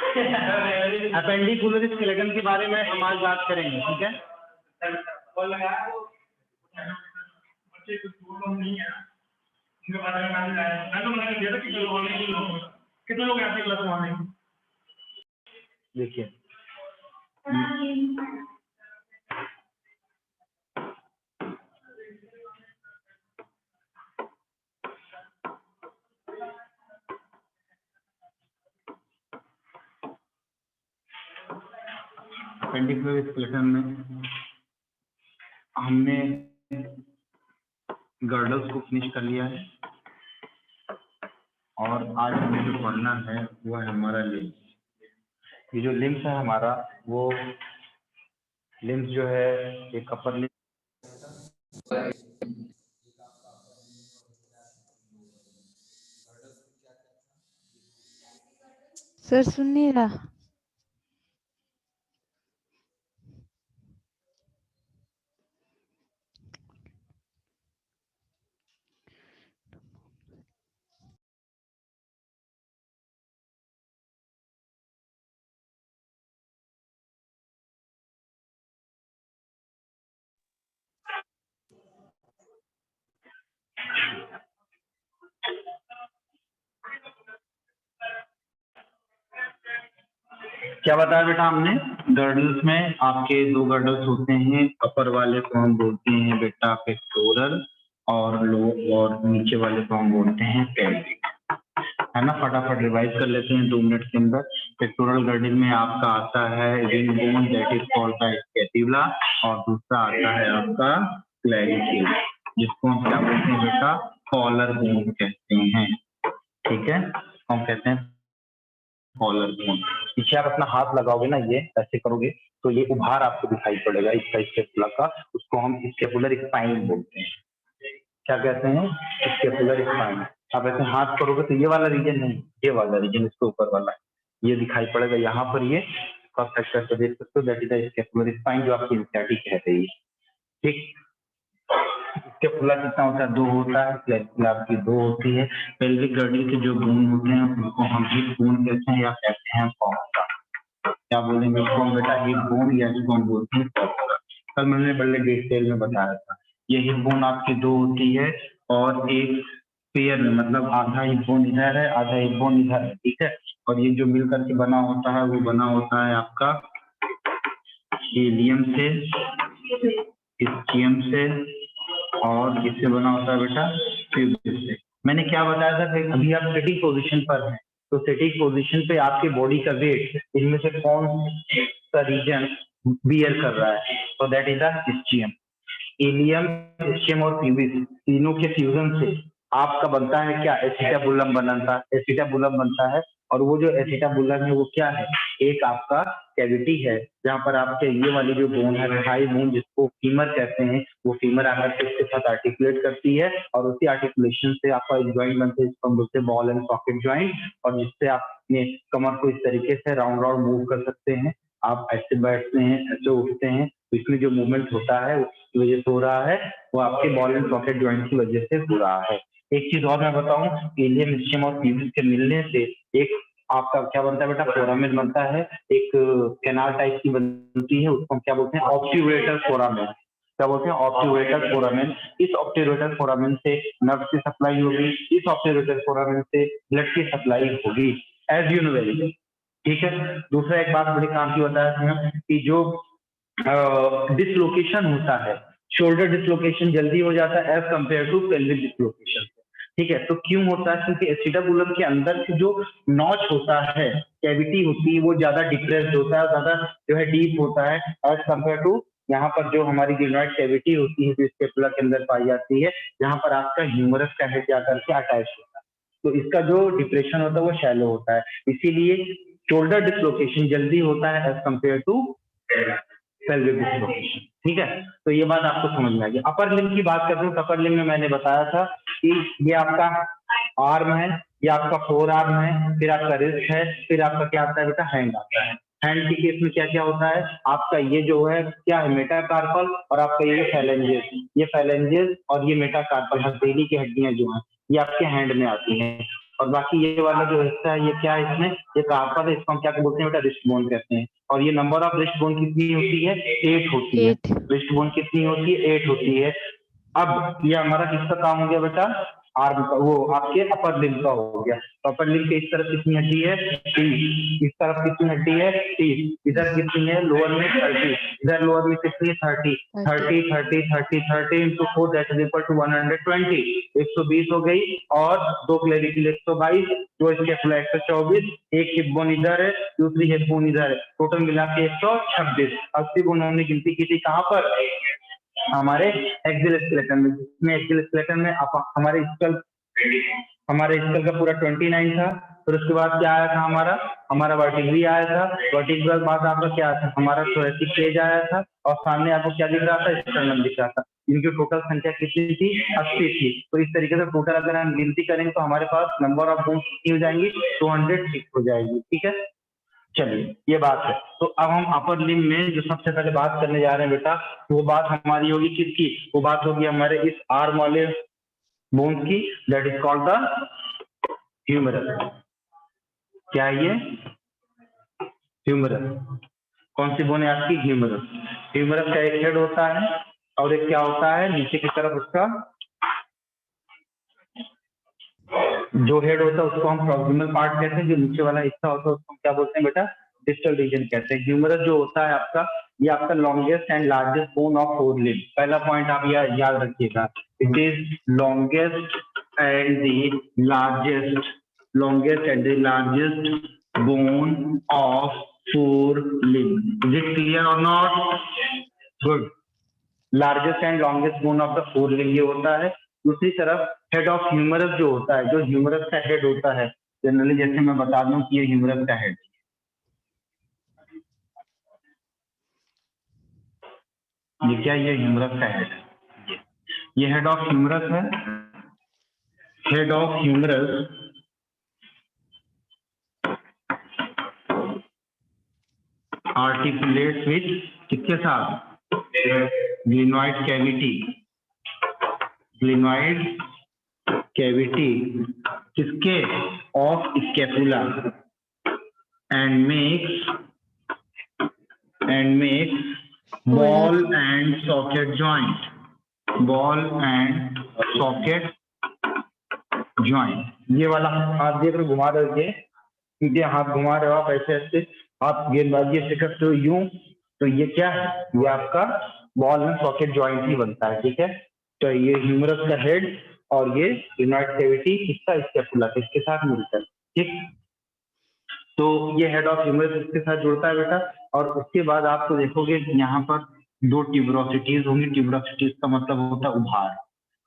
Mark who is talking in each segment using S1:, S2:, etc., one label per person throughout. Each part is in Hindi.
S1: अपेंडिकुलर स्केलेटन के बारे में हम आज बात करेंगे, ठीक है। कितने लोग आते क्लास में? देखिए अपेंडिकुलर स्केलेटन में हमने गर्डल्स को फिनिश कर लिया है और आज हमें जो पढ़ना है वो है हमारा लिम्स। ये जो लिम्स है हमारा, वो लिम्स जो है एक अपर लिम्स
S2: सर सुन नहीं रहा।
S1: क्या बताया बेटा हमने? गर्डल्स में आपके दो गर्डल्स होते हैं, अपर वाले को हम बोलते हैं बेटा पेक्टोरल और और नीचे वाले को हम बोलते हैं पेल्विक, है ना। फटाफट रिवाइज कर लेते हैं 2 मिनट के अंदर। पेक्टोरल गर्डल में आपका आता है ring bone, that is called the scapula, और दूसरा आता है आपका क्लैविकल, जिसको हम क्या बोलते हैं बेटा? कॉलर बोन कहते हैं, ठीक है। हम कहते हैं कॉलर बोन। पीछे आप अपना हाथ लगाओगे ना, ये ऐसे करोगे तो ये उभार आपको दिखाई पड़ेगा इसका स्कैपुला का, उसको हम स्कैपुलर स्पाइन बोलते हैं। क्या कहते हैं? Scapular spine. आप ऐसे हाथ करोगे तो ये वाला रीजन नहीं, ये वाला रीजन, इसके ऊपर वाला ये दिखाई पड़ेगा यहाँ पर। ये देख सकते हो, that is the scapular spine, जो आपकी स्टैटिक कहते हैं, ठीक। स्कैपुला कितना होता है? 2 होता है। क्लैविकल आपकी 2 होती है। पेल्विक गर्डल के जो बोन होते हैं उनको हम हिप बोन कहते हैं या कहते हैं फॉर्सा। क्या बोलेंगे उसको हम बेटा? हिप बोन या इसको हम बोलते हैं फॉर्सा। कल मैंने बड़े डिटेल में बताया था। ये हिप बोन आपकी 2 होती है और एक पेयर में, मतलब आधा हिप बोन इधर है, आधा हिप बोन इधर है, ठीक है। और ये जो मिल करके बना होता है वो बना होता है आपका इलियम से, इस्कियम से, और इससे बना होता है बेटा प्यूबिस से। मैंने क्या बताया था कि अभी आप सिटिंग पोजीशन पर हैं, तो सिटिंग पोजीशन पे आपके बॉडी का वेट इनमें से कौन सा रीजन बियर कर रहा है? तो that is the ischium. Ilium, ischium और प्यूबिस तीनों के फ्यूजन से आपका बनता है क्या? एसिटाबुलम बनता है। और वो जो एसिटाबुलम है वो क्या है? एक आपका कैविटी है जहाँ पर आपके ये वाली जो बोन है, थाई बोन, जिसको फीमर कहते हैं, वो फीमर आकर के इसके साथ आर्टिकुलेट करती है और उसी आर्टिकुलेशन से आपका एक ज्वाइंट बनते हैं, जिसको हम बोलते हैं बॉल एंड सॉकेट ज्वाइंट, और जिससे आप अपने कमर को इस तरीके से राउंड राउंड मूव कर सकते हैं। आप ऐसे बैठते हैं, ऐसे उठते हैं, तो इसमें जो मूवमेंट होता है उसकी वजह से हो रहा है, वो आपके बॉल एंड सॉकेट ज्वाइंट की वजह से हो रहा है। एक चीज और मैं बताऊं, इलियम, इस्कियम और प्यूबिस के मिलने से एक आपका क्या बनता है बेटा? फोरामेन बनता है, एक कैनाल टाइप की बनती है, उसको हम क्या बोलते हैं? Obturator foramen. क्या बोलते हैं? Obturator foramen. इस ऑब्ट्यूरेटर फोरामेन से नर्व की सप्लाई होगी, इस ऑब्ट्यूरेटर फोरामेन से ब्लड की सप्लाई होगी, as you know very well, ठीक है। दूसरा एक बात बड़ी काम की बताया था कि जो डिसलोकेशन होता है, शोल्डर डिसलोकेशन जल्दी हो जाता है as compare to pelvic dislocation, ठीक है। तो क्यों होता है? क्योंकि एसिटाबुलम के अंदर से जो नॉच होता है, कैविटी होती है, वो ज्यादा डिप्रेस्ड होता है, ज्यादा जो है डीप होता है एज कंपेयर टू यहाँ पर जो हमारी ग्रेनोइड कैविटी होती है, जो स्कैपुला के अंदर पाई जाती है, जहाँ पर आपका ह्यूमरस का हेड जाकर के अटैच होता है। तो इसका जो डिप्रेशन होता है वो शैलो होता है, इसीलिए शोल्डर डिसलोकेशन जल्दी होता है as compare to pelvic dislocation, ठीक है। तो ये बात आपको समझ में आ गई। अपर लिम्ब की बात करते हैं तो अपर लिम्ब में मैंने बताया था कि ये आपका आर्म है, ये आपका फोर आर्म है, फिर आपका रिस्ट है, फिर आपका क्या आता है बेटा? हैंड आता है। हैंड के केस में क्या क्या होता है आपका? ये जो है क्या है? मेटाकार्पल, और आपका ये फैलेंजेस, ये फैलेंजेस और ये मेटाकार्पल, हथेली की हड्डियां जो है ये आपके हैंड में आती हैं। और बाकी ये वाला जो हिस्सा है ये क्या है, इसमें ये कार्पल है, इसको हम क्या बोलते हैं बेटा, रिस्ट बोन कहते हैं। और ये नंबर ऑफ रिस्ट बोन कितनी होती है, 8 होती है।
S2: 8।
S1: रिस्ट बोन कितनी होती है, 8 होती है। अब ये हमारा किसका काम हो गया बेटा, आर्म का, वो आपके अपर लिम्ब का हो गया। तो अपर लिम्ब के इस तरफ कितनी हड्डी है, 30। इस तरफ कितनी हड्डी है, 30। इधर कितनी है, लोअर में 30। इधर लोअर में कितनी है, 30। 30 30 30 30 into 4 that is equal to 120, 120 हो गई। और दो क्लेविकल 122, दो स्केपुला 124, एक हिप बोन इधर है, दूसरी हिप बोन इधर है, टोटल मिला के 126। 80 बोन हमने गिनती की थी कहाँ पर, हमारे एक्सिल स्केलेटन में, जिसमें एक्सिल स्केलेटन में हमारे स्कल का पूरा 29 था। फिर उसके बाद क्या आया था, हमारा वर्टिब्री आया था। वर्टिब्री के बाद आपका क्या था, हमारा थोरेसिक केज आया था। और सामने आपको क्या दिख रहा था, स्टर्नम दिख रहा था। इनकी टोटल संख्या कितनी थी, 80 थी। तो इस तरीके से टोटल अगर हम गिनती करेंगे तो हमारे पास नंबर ऑफ बोन्स कितनी हो जाएंगी, 206 हो जाएगी। ठीक है, चलिए ये बात है। तो अब हम अपर लिम्ब में जो सबसे पहले बात करने जा रहे हैं बेटा, वो बात हमारी होगी किसकी, वो बात होगी हमारे इस आर्म वाले बोन्स की, that is called the humerus. क्या है ये, ह्यूमरस। कौन सी बोन है आपकी, ह्यूमरस। ह्यूमरस का एक हेड होता है और एक क्या होता है, नीचे की तरफ उसका जो हेड होता है उसको हम प्रॉक्सिमल पार्ट कहते हैं, जो नीचे वाला हिस्सा होता है उसको क्या बोलते हैं बेटा, डिस्टल रीजन कहते हैं। ह्यूमरस जो होता है आपका, ये आपका longest and largest bone of forelimb. पहला पॉइंट आप याद रखिएगा, it is longest and the largest bone of forelimb. Is it clear और not, good. Largest and longest bone of the forelimb ये होता है। दूसरी तरफ हेड ऑफ ह्यूमरस जो होता है, जो ह्यूमरस का हेड होता है, जनरली जैसे मैं बता दूं कि ये ह्यूमरस का हेड, ये क्या, ये ह्यूमरस का हेड है। ये हेड ऑफ ह्यूमरस है। Head of humerus articulates with किसके साथ, ग्लिनॉइड कैविटी। ग्लिनॉइड कैविटी किसके, of scapula, and makes ball and socket joint, ball and socket joint। ये वाला हाथ देख रहे घुमा रहे हो, ये हाथ घुमा रहे हो आप ऐसे ऐसे, आप गेंदबाजी से करते हो यूं, तो ये क्या है, ये आपका बॉल एंड सॉकेट जॉइंट ही बनता है। ठीक है, तो ये ह्यूमरस का हेड और ये ग्लिनॉइड कैविटी किसका, स्कैपुला, किसके साथ मिलकर। ठीक, तो ये हेड ऑफ ह्यूमरस इसके साथ जुड़ता है बेटा। और उसके बाद आपको देखोगे यहाँ पर दो ट्यूबरोसिटीज होंगी। ट्यूबरोसिटीज का मतलब होता है उभार।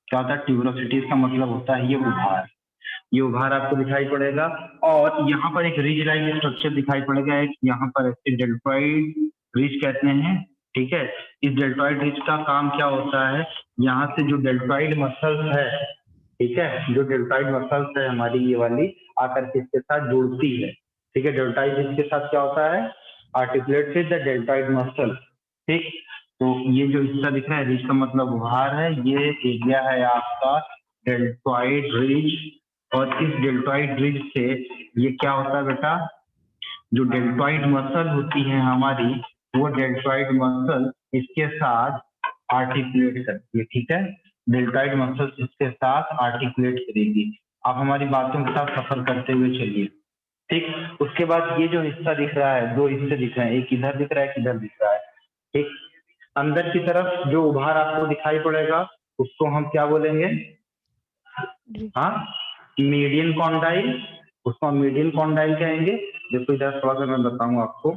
S1: क्या होता है, ट्यूबरोसिटीज का मतलब होता है ये उभार। ये उभार आपको दिखाई पड़ेगा। और यहाँ पर एक रिज लाइन स्ट्रक्चर दिखाई पड़ेगा, एक यहाँ पर डेल्टॉइड रिज कहते हैं। ठीक है, इस डेल्टॉइड रिज का काम क्या होता है, यहाँ से जो डेल्टॉइड मसल्स है, ठीक है, जो डेल्टॉइड मसल्स है हमारी ये वाली, आकर के इसके साथ जुड़ती है। ठीक है, डेल्टॉइड इसके साथ क्या होता है, articulate with the deltoid muscle. ठीक, तो ये जो हिस्सा दिख रहा है, रिज का मतलब उभार है, ये एरिया है आपका डेल्टॉइड रिज। और इस डेल्टॉइड रिज से ये क्या होता है बेटा, जो डेल्टॉइड मसल होती है हमारी, वो डेल्टॉइड मसल इसके साथ आर्टिकुलेट करती है। ठीक है, डेल्टॉइड मसल इसके साथ आर्टिकुलेट करेगी। आप हमारी बातों के साथ सफर करते हुए चलिए। ठीक, उसके बाद ये जो हिस्सा दिख रहा है, दो हिस्से दिख रहे हैं, एक इधर दिख रहा है, एक इधर दिख रहा है। ठीक, अंदर की तरफ जो उभार आपको दिखाई पड़ेगा उसको हम क्या बोलेंगे, हाँ, मीडियन कॉन्डाइल। उसको हम मीडियन कॉन्डाइल कहेंगे। देखो इधर थोड़ा सा मैं बताऊंगा आपको,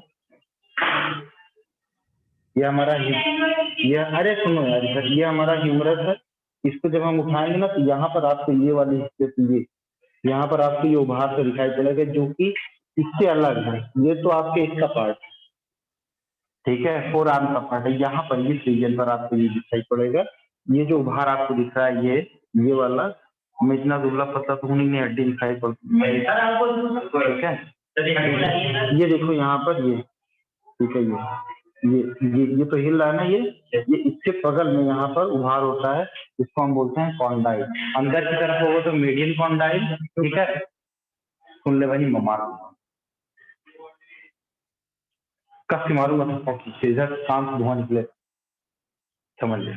S1: ये हमारा ये, अरे सुनो यार, ये हमारा ह्यूमरस है। इसको जब हम उठाएंगे ना, तो यहाँ पर आपको ये वाली हिस्से से यहाँ पर आपको ये उभार से दिखाई पड़ेगा, जो कि इससे अलग है। ये तो आपके इसका पार्ट, ठीक है, फोर आर्म का पार्ट है। यहाँ पर इस रीजन पर आपको ये दिखाई पड़ेगा। ये जो उभार आपको दिख रहा है, ये वाला, मैं इतना दुबला पतला तो नहीं, हड्डी दिखाई पड़ती है। ठीक है, ये देखो यहाँ पर ये, ठीक है, ये तो हिल रहा है ना, ये इसके बगल में यहाँ पर उभार होता है, इसको हम बोलते हैं कॉन्डाइल। अंदर की तरफ होगा तो मीडियन कॉन्डाइल। ठीक है, सुन ले भाई, मैं मारूंगा, कस मारूंगा तो सीधा काम से धुआं निकले, समझ ले।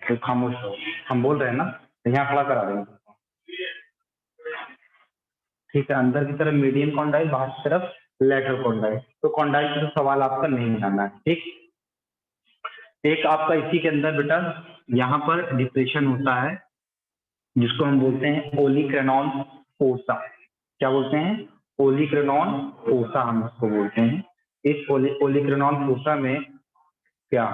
S1: तो खामोश रहो, हम बोल रहे हैं ना, यहाँ खड़ा करा देंगे, ठीक है। अंदर की तरफ मीडियम कॉन्डाइल, बाहर की तरफ लेटरल कॉन्डाइल। तो कॉन्डाइल से तो सवाल आपका नहीं आना है, ठीक। एक आपका इसी के अंदर बेटा यहाँ पर डिप्रेशन होता है, जिसको हम बोलते हैं ओलिक्रेनॉन फोसा। क्या बोलते हैं? ओलिक्रेनॉन फोसा हम उसको बोलते हैं। इस ओलिक्रेनॉन फोसा में क्या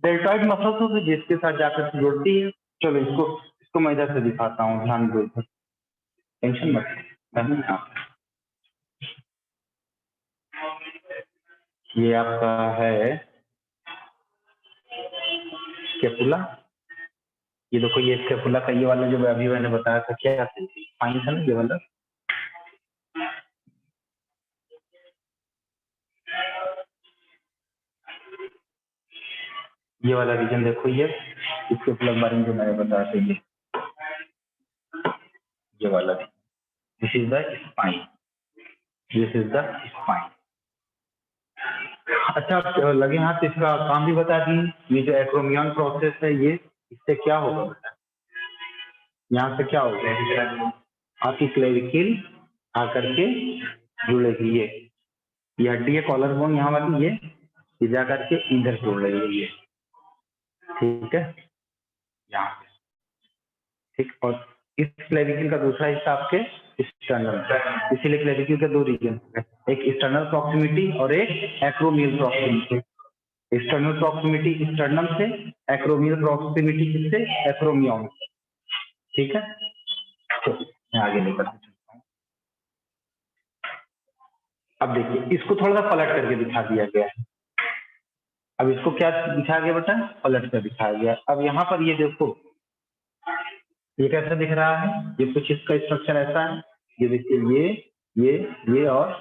S1: डेल्टॉइड मसल तो जिसके साथ जाकर जुड़ती है। चलो इसको मैं इधर से दिखाता हूँ, ध्यान दो, टेंशन मत। ये आपका है स्केपुला, ये देखो, ये स्केपुला का ये वाला जो अभी मैंने बताया था, क्या फाइन था ना ये वाला, ये वाला रीजन देखो, ये स्केपुला के बारे में जो मैंने बताया था, ये वाला, this is the spine, this is the spine. अच्छा, लगे हाथ इसका काम भी बता दी। ये जो एक्रोमियन प्रोसेस है, ये इससे क्या होगा बेटा, यहाँ से क्या होगा, आपकी क्लेविकल आकर के जुड़ेगी, ये हड्डी है कॉलर बोन यहाँ वाली, ये जा करके इधर जुड़ रही है, ये ठीक है, यहाँ पे, ठीक। और इस क्लेविकल का दूसरा हिस्सा आपके स्टर्नल, इसीलिए क्लेविकल के दो रीजन है, एक एक्सटर्नल प्रॉक्सिमिटी और एक acromial proximity. External proximity sternum से, एक्रोमियल प्रॉक्सिमिटी किससे, एक्रोमियम से, ठीक है। तो मैं आगे लेकर चलता हूँ। अब देखिए, इसको थोड़ा सा पलट करके दिखा दिया गया है। अब इसको क्या दिखाया गया बेटा, पलट कर दिखाया गया। अब यहाँ पर ये देखो, ये कैसा दिख रहा है, ये कुछ इसका स्ट्रक्चर ऐसा है, ये देखिए, ये और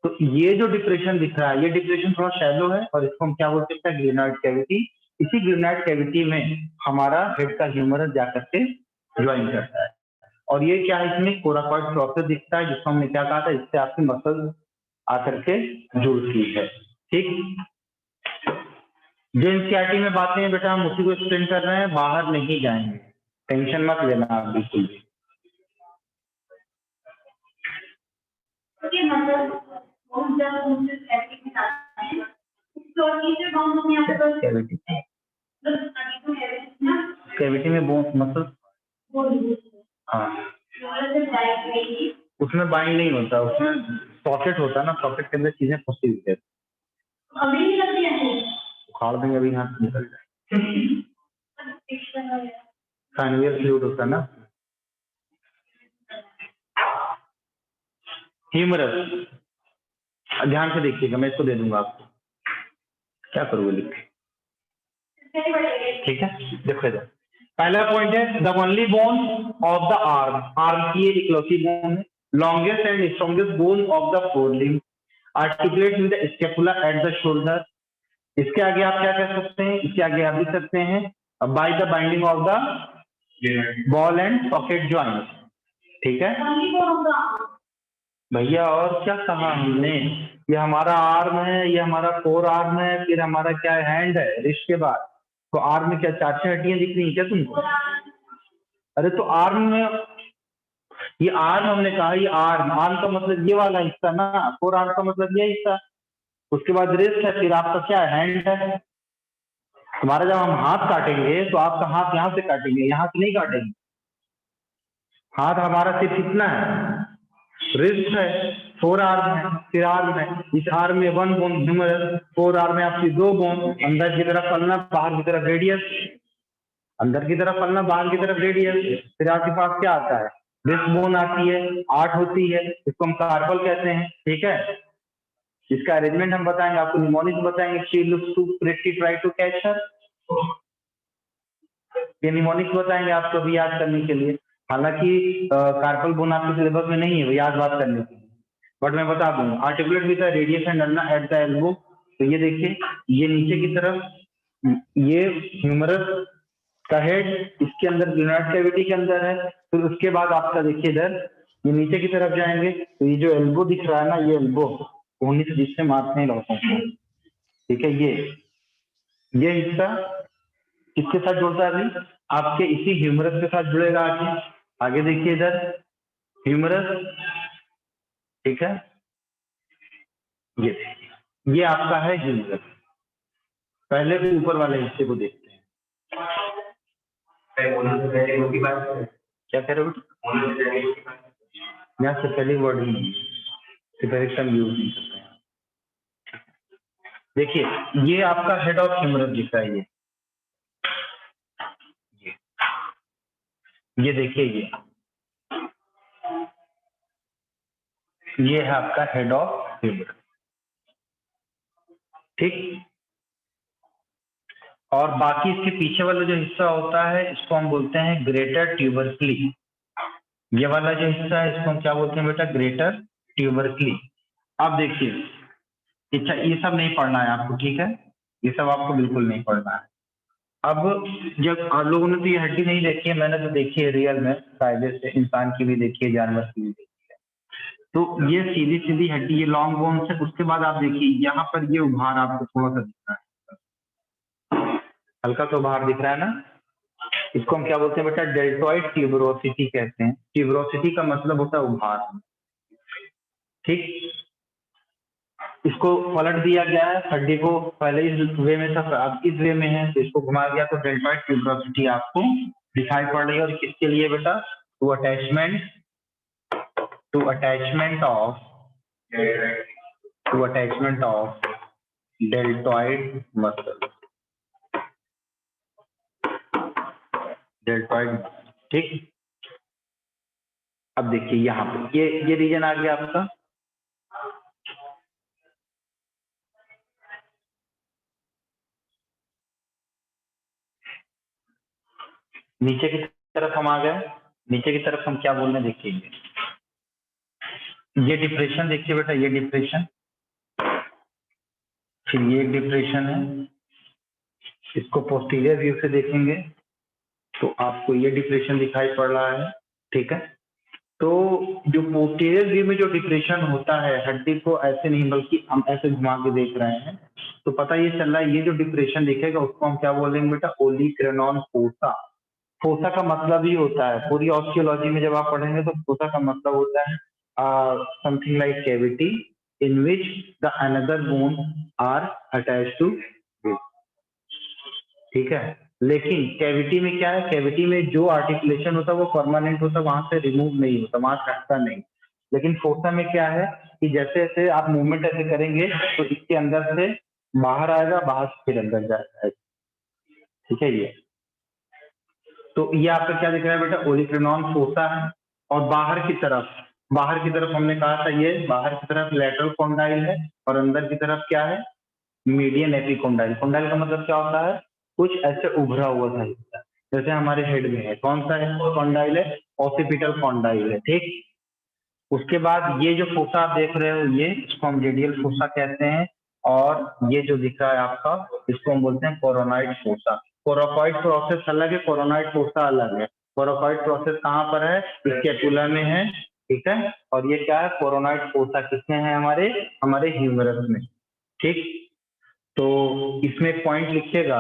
S1: तो ये जो डिप्रेशन दिख रहा है, ये डिप्रेशन थोड़ा शैलो है और इसको हम क्या बोलते हैं, ग्रेनाइड कैविटी। इसी ग्रेनाइड कैविटी में हमारा हेड का ह्यूमरस जाकर के ज्वाइन करता है, और ये क्या है, इसमें कोराकॉइड प्रोसेस दिखता है, जिसको हमने क्या कहा था, इससे आपकी मसल आकर के जुड़ती है, ठीक। जो एनसीईआरटी में बातें हैं बेटा, हम उसी को एक्सप्लेन कर रहे हैं, बाहर नहीं जाएंगे, टेंशन मत लेना आप बिल्कुल भी। कैविटी में बोन मसल, हाँ, उसमें बाइंड नहीं होता, उसमें सॉकेट होता है ना, सॉकेट के अंदर चीजें फंसी हुई है, उखाड़ देंगे अभी, हाथ निकल जाए, साइनोवियल फ्लूइड होता है ना, ह्यूमरस। ध्यान से देखिएगा, मैं इसको दे दूंगा आपको, क्या करोगे लिख के, ठीक है। देखो इधर पहला पॉइंट है, the only bone of the arm, arm की इकलौती बोन है, longest and strongest bone of the forelimb, articulate with the scapula at the shoulder. इसके आगे आप क्या कह सकते हैं, इसके आगे आप लिख सकते हैं, by the binding of the ball and socket joint, ठीक है भैया। और क्या कहा हमने, ये हमारा आर्म है, ये हमारा फोर आर्म है, फिर हमारा क्या हैंड है रिस्ट के बाद, तो आर्म में क्या 4-6 हड्डियां दिख रही हैं क्या तुमको? अरे तो आर्म में, ये आर्म हमने कहा, ये आर्म, आर्म का मतलब ये वाला हिस्सा ना, फोर आर्म का मतलब ये हिस्सा, उसके बाद रिस्ट है, फिर आपका क्या हैंड है। तुम्हारा जब हम हाथ काटेंगे तो आपका हाथ यहाँ से काटेंगे, यहाँ से नहीं काटेंगे। हाथ हमारा सिर्फ इतना है, रिस्ट है, फोर आर्म है, फिर आर्म है, इस आर्म में one bone humerus, forearm में आपकी 2 बोन, अंदर की तरफ पलना, बाहर की तरफ रेडियस, अंदर की तरफ पलना, बाहर की तरफ रेडियस, फिर आपके पास क्या आता है, रिस्ट बोन आती है, 8 होती है, इसको हम कार्पल कहते हैं, ठीक है। इसका अरेंजमेंट हम बताएंगे आपको, निमोनिक बताएंगे, she looks too pretty try to catch her, ये निमोनिक्स बताएंगे आपको भी याद करने के लिए। हालांकि कार्पल बोन आपके सिलेबस में नहीं है वो याद बात करने के लिए, बट मैं बता दूंगा, articulate with the radius and ulna at the elbow. तो ये देखिए, ये नीचे की तरफ ये ह्यूमरस का हेड, इसके अंदर ग्रेनाइड कैविटी के अंदर है, फिर उसके बाद आपका देखिए इधर ये नीचे की तरफ जाएंगे तो ये जो एल्बो दिख रहा है ना, ये एल्बो कोहनी से जिससे मारते हैं लड़कों को, ठीक है, ये हिस्सा किसके साथ जुड़ता है अभी? आपके इसी ह्यूमरस के साथ जुड़ेगा आगे। आगे देखिए इधर ह्यूमरस, ठीक है, ये आपका है ह्यूमरस। पहले भी ऊपर वाले हिस्से को देखते हैं। क्या कह रहे हो? यहाँ से पहले वर्ड ही नहीं, टर्म यूज नहीं करते हैं। देखिए ये आपका हेड ऑफ ह्यूमरस दिख रहा है, ये देखिए ये है आपका हेड ऑफ ह्यूमरस, ठीक। और बाकी इसके पीछे वाला जो हिस्सा होता है इसको हम बोलते हैं ग्रेटर ट्यूबरक्ली। ये वाला जो हिस्सा है इसको हम क्या बोलते हैं बेटा? ग्रेटर ट्यूबरक्ली। अब देखिए, अच्छा ये सब नहीं पढ़ना है आपको, ठीक है, ये सब आपको बिल्कुल नहीं पढ़ना है। अब जब आप लोगों ने तो ये हड्डी नहीं देखी है, मैंने तो देखी है रियल में, कायदे से इंसान की भी देखी है, जानवर की भी देखी है। तो ये सीधी सीधी हड्डी, ये लॉन्ग बोन्स है। उसके बाद आप देखिए यहाँ पर ये उभार आपको थोड़ा सा दिख रहा है, हल्का सा उभार दिख रहा है ना, इसको हम क्या बोलते हैं बेटा? डेल्टॉइड ट्यूबरोसिटी कहते हैं। ट्यूबरोसिटी का मतलब होता है उभार, ठीक। इसको पलट दिया गया है, हड्डी को पहले इस वे में था, अब इस वे में है, तो इसको घुमा गया तो डेल्टॉइड ट्यूबरोसिटी आपको दिखाई पड़ रही है। और किसके लिए बेटा? To attachment of deltoid muscle, deltoid, ठीक। अब देखिए यहाँ पे ये रीजन आ गया आपका, नीचे की तरफ हम आ गए। नीचे की तरफ हम क्या बोल रहे हैं देखिए, ये डिप्रेशन देखिए बेटा, ये डिप्रेशन, फिर ये एक डिप्रेशन है। इसको पोस्टीरियर व्यू से देखेंगे तो आपको ये डिप्रेशन दिखाई पड़ रहा है, ठीक है। तो जो पोस्टीरियर व्यू में जो डिप्रेशन होता है, हड्डी को ऐसे नहीं बल्कि हम ऐसे घुमा के देख रहे हैं, तो पता ये चल रहा है ये जो डिप्रेशन दिखेगा उसको हम क्या बोलेंगे बेटा? ओलिक्रेनॉन फोसा। फोसा का मतलब ही होता है, पूरी ऑस्टियोलॉजी में जब आप पढ़ेंगे तो फोसा का मतलब होता है something like cavity in which the another bone are attach to, ठीक है। लेकिन कैविटी में क्या है? कैविटी में जो आर्टिकुलेशन होता है वो परमानेंट होता है, वहां से रिमूव नहीं होता, वहां से हटता नहीं। लेकिन फोसा में क्या है कि जैसे जैसे आप मूवमेंट ऐसे करेंगे तो इसके अंदर से बाहर आएगा, बाहर से फिर अंदर जाएगा, ठीक है। ये तो ये आपका क्या दिख रहा है बेटा? ओलिक्रेनॉन फोसा है। और बाहर की तरफ हमने कहा था ये बाहर की तरफ लैटरल कॉन्डाइल है, और अंदर की तरफ क्या है? Median epicondyle. कॉन्डाइल का मतलब क्या होता है? कुछ ऐसे उभरा हुआ था हिस्सा, जैसे हमारे हेड में है। कौन सा है कॉन्डाइल? है ऑसिपिटल कॉन्डाइल है, ठीक। उसके बाद ये जो फोसा आप देख रहे हो, ये इसको हम रेडियल फोसा कहते हैं। और ये जो दिख रहा है आपका, इसको हम बोलते हैं कोरोनाइड फोसा। कोरोकॉइड प्रोसेस अलग है, कोरोनाइड फोसा अलग है। कोरोकॉइड प्रोसेस कहाँ पर है? स्कैपुला में है, ठीक है। और ये क्या है? कोरोनाइड फोसा किसमें है? हमारे ह्यूमरस में, ठीक। तो इसमें एक पॉइंट लिखिएगा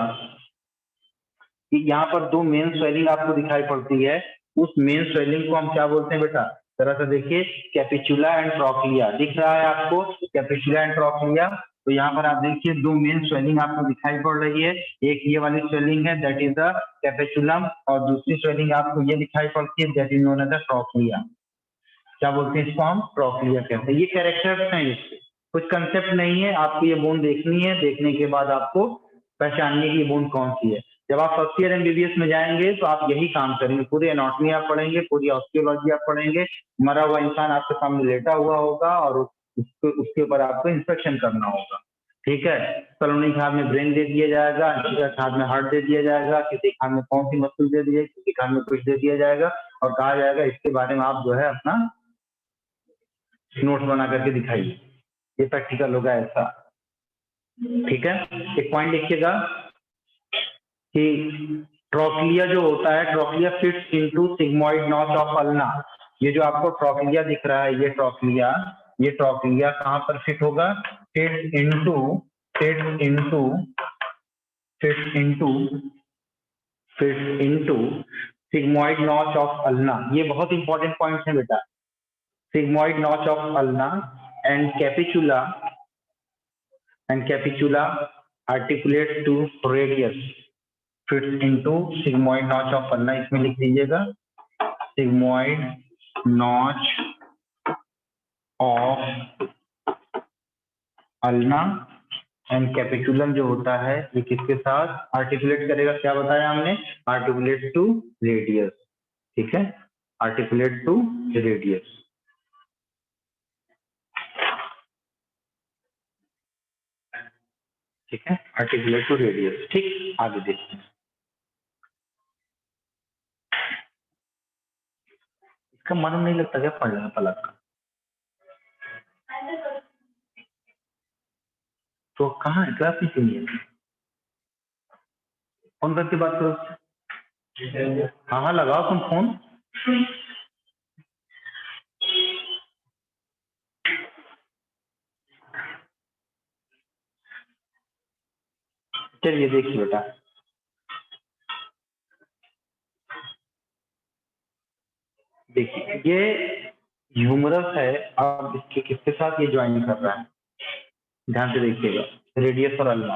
S1: कि यहाँ पर दो मेन स्वेलिंग आपको दिखाई पड़ती है। उस मेन स्वेलिंग को हम क्या बोलते हैं बेटा? जरा सा देखिए, कैपिचुला एंड ट्रॉक्लिया दिख रहा है आपको, कैपिचुला एंड ट्रॉक्लिया। तो यहाँ पर आप देखिए दो मेन स्वेलिंग आपको दिखाई पड़ रही है। एक ये वाली स्वेलिंग है, दैट इज द कैपिचुलम, और दूसरी स्वेलिंग आपको ये दिखाई पड़ती है, that is known as the trochlea. क्या बोलते हैं इसको? हम ट्रॉक्लिया कहते हैं। ये कैरेक्टर्स हैं, इसके कुछ कंसेप्ट नहीं है। आपको ये बोन देखनी है, देखने के बाद आपको पहचानिए कि ये बोन कौन सी है। जब आप फर्स्ट ईयर एमबीबीएस में जाएंगे तो आप यही काम करेंगे, पूरी एनाटॉमी आप पढ़ेंगे, पूरी ऑस्टियोलॉजी आप पढ़ेंगे। मरा हुआ इंसान आपके सामने लेटा हुआ होगा और उसके ऊपर आपको इंस्पेक्शन करना होगा, ठीक है। सलोनी खाद में ब्रेन दे दिया जाएगा, किसी खाद में हार्ट दे दिया जाएगा, किसी खाद में कौन सी मसल दे दी जाएगी, किसी खाद में कुछ दे दिया जाएगा, और कहा जाएगा इसके बारे में आप जो है अपना नोट्स बना करके दिखाइए। ये प्रैक्टिकल होगा ऐसा, ठीक है। एक पॉइंट लिखिएगा कि ट्रोक्लिया जो होता है, trochlea fits into sigmoid notch of ulna. ये जो आपको ट्रोक्लिया दिख रहा है, ये ट्रोक्लिया कहाँ पर फिट होगा? Fits into sigmoid notch of ulna. ये बहुत इंपॉर्टेंट पॉइंट है बेटा। Sigmoid notch of ulna and capitula articulate to radius fits into sigmoid notch of ulna. इसमें लिख लीजिएगा sigmoid notch of ulna and capitulum जो होता है ये किसके साथ आर्टिकुलेट करेगा? क्या बताया हमने? Articulate to radius. ठीक है, आर्टिकुलेट टू रेडियस। ठीक है, आर्टिकुलेट टू रेडियस। ठीक, आगे देखते हैं। इसका मन नहीं लगता क्या पढ़ने पलक का? तो कहाँ है क्लास में? क्यों नहीं है? फोन करके बात करो। हाँ लगाओ तुम फोन। चलिए देखिए बेटा, देखिए ये ह्यूमरस है। अब इसके किसके साथ ये ज्वाइन कर रहा है? ध्यान से देखिएगा, रेडियस और अल्ना।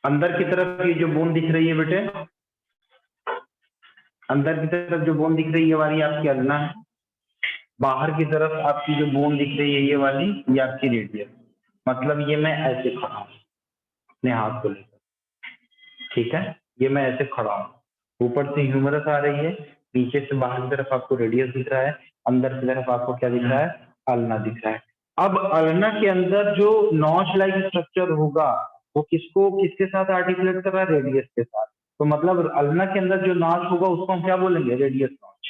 S1: अंदर की तरफ ये जो बोन दिख रही है बेटे, अंदर की तरफ जो बोन दिख रही है ये वाली आपकी अल्ना है। बाहर की तरफ आपकी जो बोन दिख रही है ये वाली, ये आपकी रेडियस। मतलब ये मैं ऐसे खड़ा हूँ अपने हाथ को लेकर। ठीक है, ये मैं ऐसे खड़ा हूँ। ऊपर से ह्यूमरस आ रही है, नीचे से बाहर की तरफ आपको रेडियस दिख रहा है, अंदर की तरफ आपको क्या दिख रहा है? अल्ना दिख रहा है। अब अल्ना के अंदर जो नॉच लाइक स्ट्रक्चर होगा वो किसके साथ आर्टिकुलेट कर रहा है? रेडियस के साथ। तो मतलब अल्ना के अंदर जो नॉच होगा उसको हम क्या बोलेंगे? रेडियस नॉच,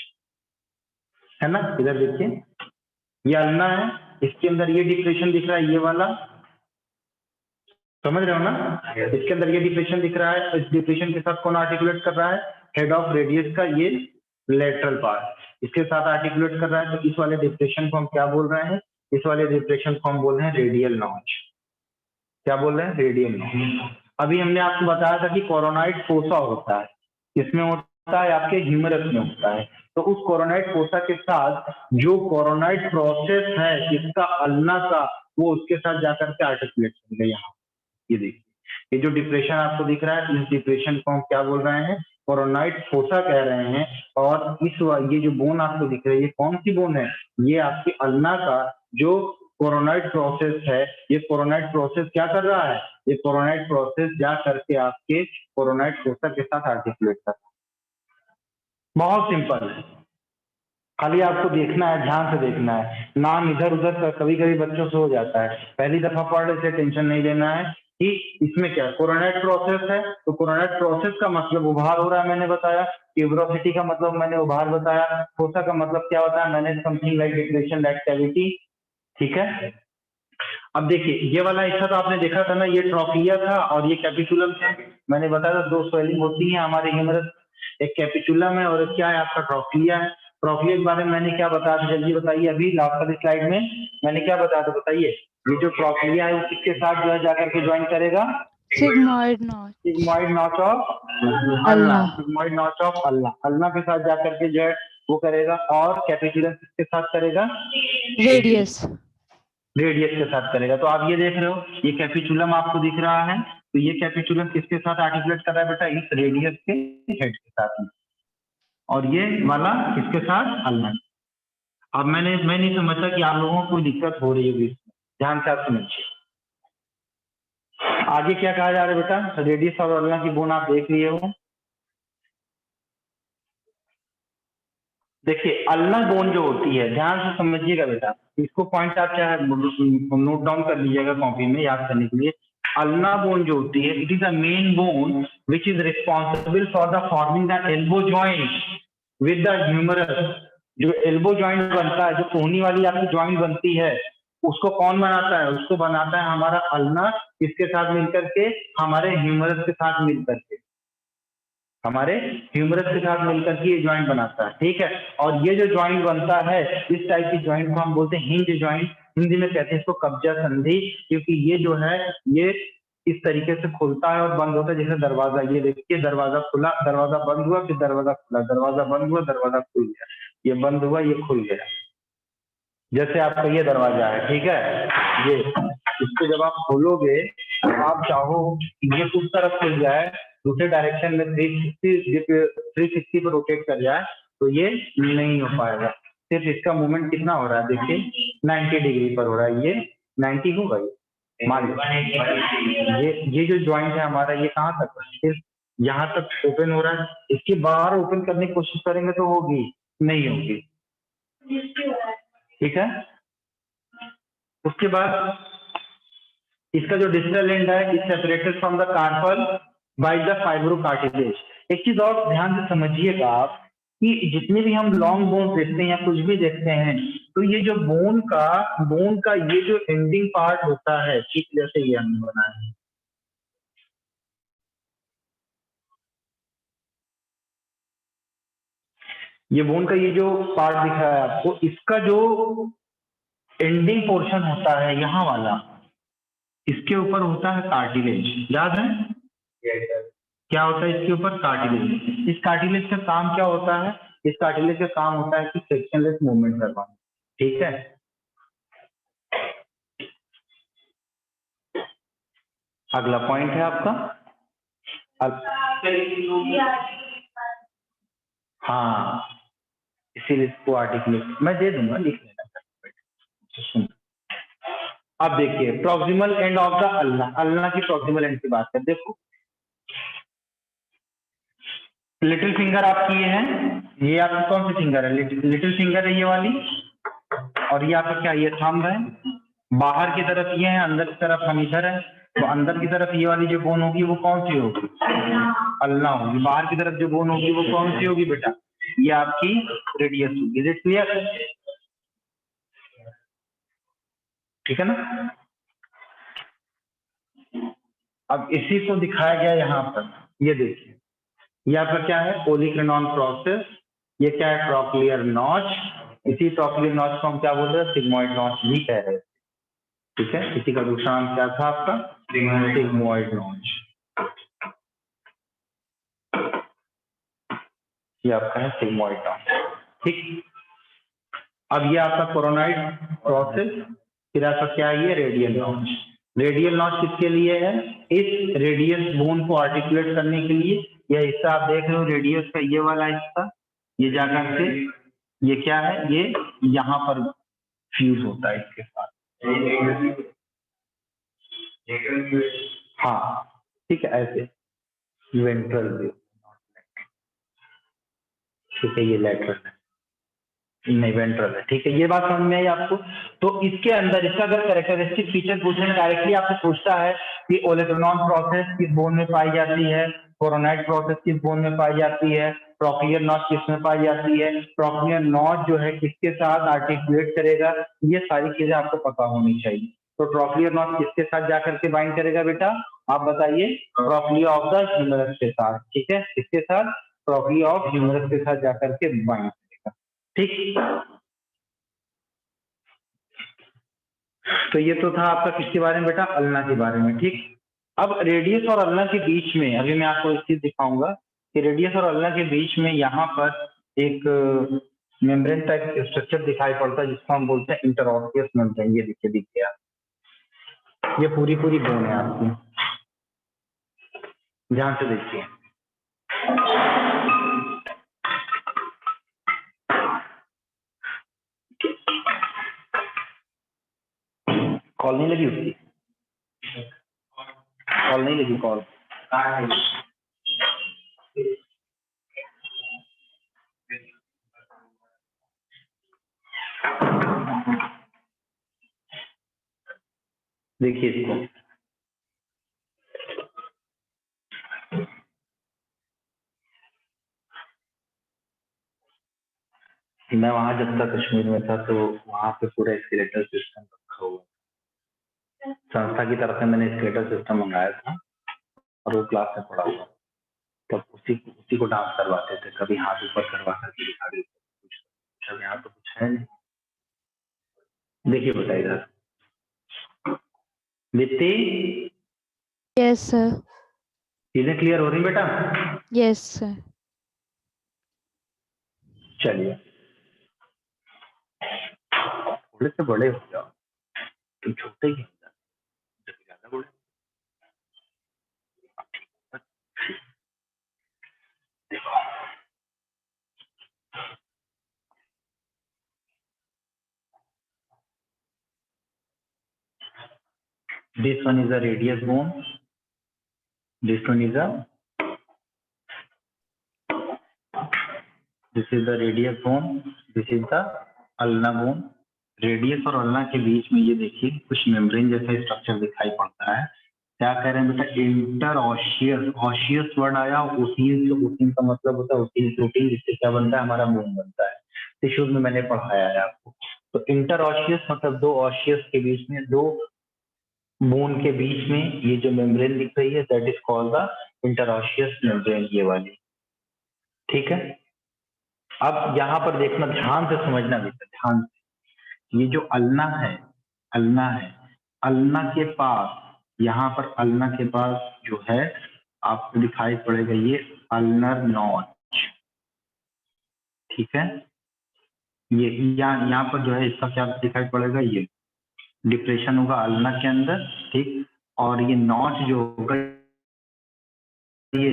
S1: है ना? इधर देखिए, ये अल्ना है, इसके अंदर ये डिप्रेशन दिख रहा है, ये वाला, समझ रहे हो ना? इसके अंदर ये डिप्रेशन दिख रहा है, इस डिप्रेशन के साथ कौन आर्टिकुलेट कर रहा है? हेड ऑफ रेडियस का ये लेटरल पार्ट इसके साथ आर्टिकुलेट कर रहा है। तो इस वाले डिप्रेशन को हम क्या बोल रहे हैं? इस वाले डिप्रेशन को हम बोल रहे हैं रेडियल नॉच। क्या बोल रहे हैं? Radial notch. अभी हमने आपको बताया था कि कोरोनाइड फोसा होता है, किसमें होता है? आपके ह्यूमरस में होता है। तो उस कोरोनाइड फोसा के साथ जो कोरोनाइड प्रोसेस है इसका अल्ना का, वो उसके साथ जाकर के आर्टिकुलेट करेगा। यहाँ ये देखिए, ये जो डिप्रेशन आपको दिख रहा है, इस डिप्रेशन को हम क्या बोल रहे हैं? कोरोनाइड फोसा कह रहे हैं। और ये जो बोन आपको दिख रही है, कौन सी बोन है? ये आपकी अल्ना का जो कोरोनाइड प्रोसेस है, ये कोरोनाइड प्रोसेस क्या कर रहा है? ये कोरोनाइड प्रोसेस जा करके आपके कोरोनाइड फोसा के साथ आर्टिकुलेट कर रहा है। बहुत सिंपल है, खाली आपको देखना है, ध्यान से देखना है। नाम इधर उधर कभी कभी बच्चों से हो जाता है, पहली दफा पढ़ रहे थे, टेंशन नहीं लेना है कि इसमें क्या कोरोनाइड प्रोसेस है। तो कोरोनाइड प्रोसेस का मतलब उभार हो रहा है, मैंने बताया। ट्यूबरोसिटी का मतलब मैंने उभार बताया। फोसा का मतलब क्या होता है? मैंने something like depression like cavity. ठीक है, अब देखिए ये वाला हिस्सा तो आपने देखा था ना, ये ट्रोक्लिया था और ये कैपिचुलम था। मैंने बताया था दो स्वेलिंग होती है हमारे ह्यूमरस, एक कैपिचुलम है और क्या है आपका ट्रोक्लिया है। ट्रोक्लिया के बारे में मैंने क्या बताया था? जल्दी बताइए, अभी लास्ट वाली स्लाइड में मैंने क्या बताया था? बताइए। ये जो ट्रोक्लिया है वो किसके साथ जो है जाकर के ज्वाइन करेगा?
S2: Sigmoid notch
S1: sigmoid notch of ulna.
S2: Ulna
S1: sigmoid notch of ulna, ulna के साथ जाकर के जो है वो करेगा। और कैपिचुलम किसके साथ करेगा?
S2: रेडियस
S1: रेडियस के साथ करेगा। तो आप ये देख रहे हो, ये कैपिचुलम आपको दिख रहा है। तो ये कैपिचुलम किसके साथ आर्टिकुलेट कर रहा है बेटा? इस रेडियस के हेड के साथ। और ये वाला किसके साथ? अल्ना। अब मैं नहीं समझता कि आप लोगों को कोई दिक्कत हो रही होगी, ध्यान से आप समझिए। आगे क्या कहा जा रहा है बेटा? रेडियस और अल्ना की बोन आप देख लिए हो। देखिए अल्ना बोन जो होती है, ध्यान से समझिएगा बेटा, इसको पॉइंट आप चाहे नोट डाउन कर लीजिएगा कॉपी में याद करने के लिए। अल्ना बोन जो होती है, it is a main bone which is responsible for the forming the elbow joint with the humerus. जो एल्बो जॉइंट बनता है, जो कोहनी वाली आपकी जॉइंट बनती है, उसको कौन बनाता है? उसको बनाता है हमारा अल्ना, किसके साथ मिलकर के? हमारे ह्यूमरस के साथ मिलकर के। हमारे ह्यूमरस के साथ मिलकर के ये ज्वाइंट बनाता है, ठीक है। और ये जो ज्वाइंट बनता है, इस टाइप की ज्वाइंट को हम बोलते हैं हिंज ज्वाइंट। हिंदी में कहते हैं इसको कब्जा संधि, क्योंकि ये जो है ये इस तरीके से खुलता है और बंद होता है जैसे दरवाजा। ये देखिए, दरवाजा खुला, दरवाजा बंद हुआ, फिर दरवाजा खुला, दरवाजा बंद हुआ, दरवाजा खुल गया, ये बंद हुआ, ये खुल गया। जैसे आपका ये दरवाजा है, ठीक है, ये इसको जब आप खोलोगे तो आप चाहो ये उस तरफ खुल जाए, दूसरे डायरेक्शन में 360 पर रोटेट कर जाए, तो ये नहीं हो पाएगा। सिर्फ इसका मूवमेंट कितना हो रहा है, देखिए 90 डिग्री पर हो रहा है, ये 90 होगा। ये मान लीजिए ये जो ज्वाइंट है हमारा, ये कहाँ तक है, सिर्फ यहाँ तक ओपन हो रहा है। इसके बाहर ओपन करने की कोशिश करेंगे तो होगी, नहीं होगी, ठीक है। उसके बाद इसका जो डिस्टल एंड है is separated from the carpal by the fibrocartilage. एक चीज और ध्यान से समझिएगा आप कि जितने भी हम लॉन्ग बोन देखते हैं या कुछ भी देखते हैं, तो ये जो बोन का ये जो एंडिंग पार्ट होता है, ठीक जैसे ये हमने बनाया है, ये बोन का ये जो पार्ट दिख रहा है आपको, इसका जो एंडिंग पोर्शन होता है यहाँ वाला, इसके ऊपर होता है कार्टिलेज, याद है क्या होता है इसके ऊपर, कार्टिलेज। इस कार्टिलेज का काम क्या होता है, इस कार्टिलेज का काम होता है कि फ्रिक्शनलेस मूवमेंट करवाना, ठीक है। अगला पॉइंट है आपका हाँ, इसीलिए इसको आर्टिकुलेट मैं दे दूंगा, लिख लेना। अब देखिए proximal end of the ulna की प्रॉक्सिमल एंड की बात कर, देखो लिटिल फिंगर आपकी ये है, ये आपकी कौन सी फिंगर है, लिटिल फिंगर है ये वाली, और ये आपका क्या, ये थंब है। बाहर की तरफ ये है, अंदर की तरफ हम इधर है, तो अंदर की तरफ ये वाली जो बोन होगी वो कौन सी होगी, अल्ना होगी। बाहर की तरफ जो बोन होगी वो कौन सी होगी बेटा, ये आपकी रेडियस होगी। इज इट क्लियर, ठीक है ना। अब इसी को दिखाया गया यहाँ पर, ये देखिए, ये आपका क्या है, ओलिक्रेनॉन प्रोसेस। ये क्या है, ट्रॉक्लियर नॉच। इसी ट्रॉक्लियर नॉच को हम क्या बोल रहे हैं, सिग्मोइड नॉच भी कह रहे हैं, ठीक है। इसी का दूसरा नाम क्या था आपका, सिग्मोइड नॉच। ये आपका है सिग्मोइड नॉच, ठीक। अब ये आपका कोरोनाइड प्रोसेस, फिर आपका क्या है, ये रेडियल नॉच। रेडियल नॉच किसके लिए है, इस रेडियस बोन को आर्टिकुलेट करने के लिए। यह हिस्सा आप देख रहे हो रेडियस का, ये वाला हिस्सा, ये जाकर के ये क्या है, ये यहाँ पर फ्यूज होता है इसके साथ, हाँ ठीक है, ऐसे वेंट्रल व्यू, ठीक है, ये लेटरल है, नहीं वेंट्रल है, ठीक है। ये बात समझ में आई आपको। तो इसके अंदर इसका अगर कैरेक्टरिस्टिक फीचर पूछने में डायरेक्टली आपसे पूछता है कि ओलेग्रेनॉन प्रोसेस किस बोन में पाई जाती है, कोरोनाइड प्रोसेस किस बोन में पाई जाती है, ट्रॉक्लियर नॉच किस में पाई जाती है, ट्रॉक्लियर नॉच जो है किसके साथ आर्टिकुलेट करेगा, ये सारी चीजें आपको पता होनी चाहिए। तो ट्रॉक्लियर नॉच किसके साथ जाकर के बाइंड करेगा बेटा, आप बताइए, ट्रॉक्लियर ऑफ द ह्यूमरस के साथ, ठीक है, किसके साथ, ट्रॉक्लियर ऑफ ह्यूमरस के साथ जाकर के बाइंड, ठीक। तो ये तो था आपका किसके बारे में बेटा, अल्ना के बारे में, ठीक। अब रेडियस और अल्ना के बीच में अभी मैं आपको एक चीज दिखाऊंगा कि रेडियस और अल्ना के बीच में यहाँ पर एक मेम्ब्रेन टाइप स्ट्रक्चर दिखाई पड़ता है जिसको हम बोलते हैं इंटरऑस्टियस मेम्ब्रेन। ये देखिए, दिख गया, ये पूरी पूरी बोन है आपकी, ध्यान से देखिए। कॉल नहीं लगी उसकी, कॉल नहीं लगी, कॉल देखिए इसको, मैं वहां जब तक कश्मीर में था तो वहां पे पूरा स्केलेटल सिस्टम रखा हुआ, संस्था की तरफ से मैंने स्केलेटल सिस्टम मंगाया था और वो क्लास में पढ़ा हुआ। तब उसी को डांस करवाते थे, कभी हाथ ऊपर करवा करके दिखा देते कुछ। अब यहाँ तो कुछ है नहीं। देखिए बेटा इधर, दीप्ति
S2: Yes, sir.
S1: चीजें क्लियर हो रही बेटा?
S2: Yes, sir.
S1: चलिए थोड़े से बड़े हो जाओ, तुम छोटे ही ज्यादा बड़े। देखो this one is a radius bone, this one is a this is the radius bone, this is the ulna bone। Radius और अल्ना के बीच में ये देखिए कुछ मेम्ब्रेन जैसा स्ट्रक्चर दिखाई पड़ता है। क्या कह रहे हैं बेटा? इंटर ऑशियस, ऑशियस वर्ड आया ओसीन से, ओसीन का मतलब होता है ओसीन प्रोटीन, जिससे क्या बनता है? हमारा बोन बनता है। टिश्यूज में मैंने पढ़ाया है आपको। तो इंटर ऑशियस मतलब दो ऑशियस के बीच में, दो बोन के बीच में ये जो मेम्ब्रेन दिख रही है that is called the interosseous membrane, ये वाली। ठीक है, अब यहाँ पर देखना, ध्यान से समझना बेटा, ध्यान से। ये जो अल्ना है, अल्ना है, अल्ना के पास, यहाँ पर अल्ना के पास जो है आपको दिखाई पड़ेगा ये अल्नर नॉच। ठीक है, ये यहाँ पर जो है इसका क्या दिखाई पड़ेगा? ये डिप्रेशन होगा अल्ना के अंदर। ठीक, और ये नॉच जो होगा ये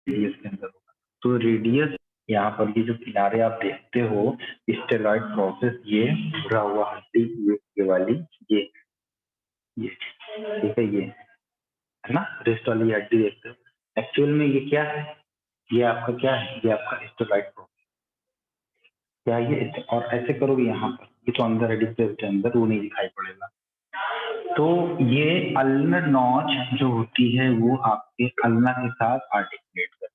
S1: रेडियस के अंदर होगा। तो रेडियस यहाँ पर ये जो किनारे आप देखते हो स्टेरॉइड प्रोसेस, ये भरा हुआ हड्डी, ये वाली, ये ठीक है, ये है ना रेस्ट वाली हड्डी देखते हो। एक्चुअल में ये क्या है? ये आपका क्या है? ये आपका स्टेरॉइड प्रोसेस क्या है ये? और ऐसे करोगे यहाँ पर, ये तो अंदर है डिप्रेस के अंदर, वो नहीं दिखाई पड़ेगा। तो ये अल्नर नॉच जो होती है वो आपके अल्ना के साथ आर्टिकुलेट करती है।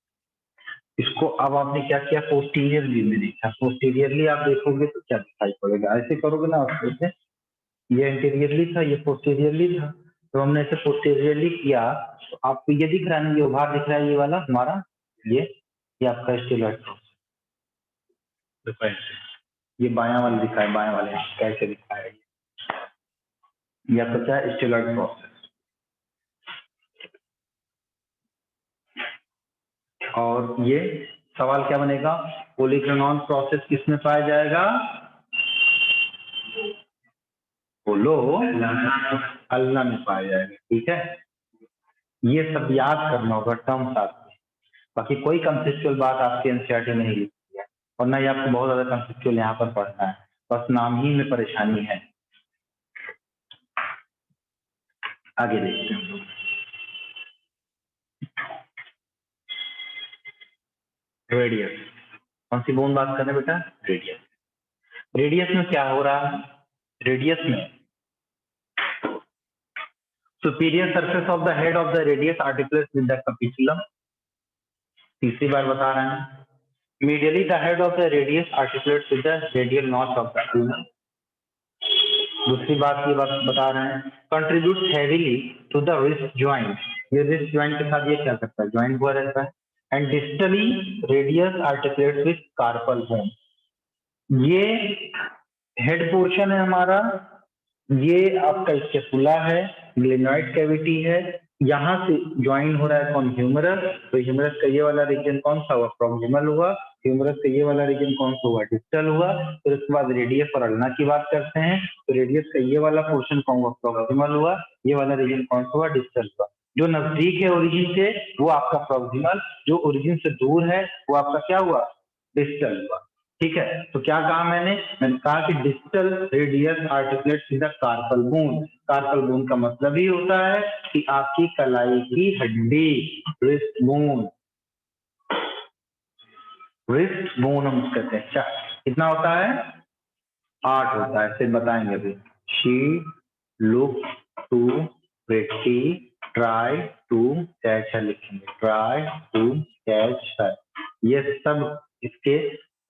S1: इसको अब आपने क्या किया? पोस्टीरियर व्यू में देखा। पोस्टीरियरली आप देखोगे तो क्या दिखाई पड़ेगा? ऐसे करोगे ना आप, जैसे ये एंटीरियरली था, ये पोस्टीरियरली था, तो हमने इसे पोस्टीरियरली किया तो आपको ये दिख रहा है ना, ये उभार दिख रहा है, ये वाला हमारा, ये आपका स्टेरॉइड प्रोसेस। देखो ऐसे, ये बायां वाला दिखा है, बायां वाले कैसे दिखा है, ये आपका क्या है? Steroid process. और ये सवाल क्या बनेगा? पोलीक्रेनॉन प्रोसेस किसमें पाया जाएगा? बोलो, अल्ना में पाया जाएगा। ठीक है, ये सब याद करना होगा टर्म साथ में। बाकी कोई कंसेप्चुअल बात आपके एनसीईआरटी में नहीं लिखी है, और ना ही आपको बहुत ज्यादा कंसेप्चुअल यहाँ पर पढ़ना है, बस नाम ही में परेशानी है। आगे देखते हैं हम लोग। रेडियस, कौन सी बोन बात कर रहे हैं बेटा? रेडियस। रेडियस में क्या हो रहा है? रेडियस में superior surface of the head of the radius articulates with the capitulum. तीसरी बार बता रहे हैं, medially the head of the radius articulates with the radial notch of the ulna. दूसरी बात ये बात बता रहे हैं, contributes heavily to the wrist joint. ये रिस्ट जॉइंट के साथ ये क्या करता है? जॉइंट हुआ रहता है। And distally radius articulates with carpal bone. ये हेड पोर्शन है हमारा, ये आपका स्केपुला है, ग्लेनॉइड कैविटी है, यहाँ से ज्वाइन हो रहा है कौन? ह्यूमरस। तो ह्यूमरस का ये वाला रीजन कौन सा हुआ? प्रॉक्सिमल हुआ। ह्यूमरस का ये वाला रीजन कौन सा हुआ? डिस्टल हुआ। फिर उसके बाद रेडियस और अल्ना की बात करते हैं, तो रेडियस का ये वाला पोर्शन कौन हुआ? प्रॉक्सिमल हुआ। ये वाला रीजन कौन सा हुआ? डिस्टल हुआ। जो नजदीक है ओरिजिन से वो आपका प्रॉक्सिमल, जो ओरिजिन से दूर है वो आपका क्या हुआ? डिस्टल हुआ। ठीक है, तो क्या कहा मैंने कहा कि distal radius articulates with the carpal bone. Carpal bone का मतलब ही होता है कि आपकी कलाई की हड्डी, रिस्ट बोन। रिस्ट बोन हम कहते हैं। अच्छा, कितना होता है? 8 होता है। फिर बताएंगे अभी। She look too pretty, try to catch है, लिखेंगे ट्राई टू कैच है। ये सब इसके,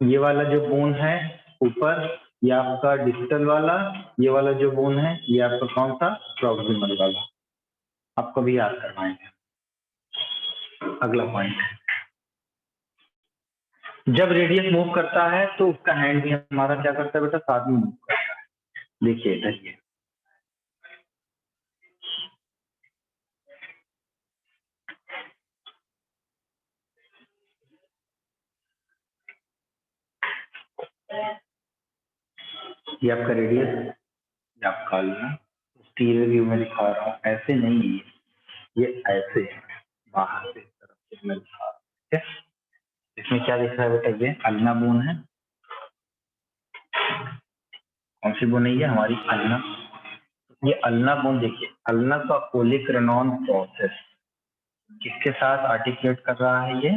S1: ये वाला जो बोन है ऊपर, ये आपका डिस्टल वाला, ये वाला जो बोन है ये आपका कौन सा? प्रॉक्सिमल वाला। आपको भी याद करवाएंगे। अगला पॉइंट है, जब रेडियस मूव करता है तो उसका हैंड भी हमारा क्या करता है बेटा, साथ में मूव करता है। देखिए इधर ये आपका रेडियस, ये आपका अल्ना, स्टीरियो व्यू में दिखा रहा हूँ, ऐसे नहीं है ये ऐसे है, बाहर से तरफ से मैं दिखा रहा हूँ। ठीक है, इसमें क्या दिख रहा है बेटा, ये अल्ना बोन है। कौन सी बोन है ये, हमारी अल्ना। ये अल्ना बोन देखिए, अल्ना का ओलिक्रेनॉन प्रोसेस किसके साथ आर्टिकुलेट कर रहा है, ये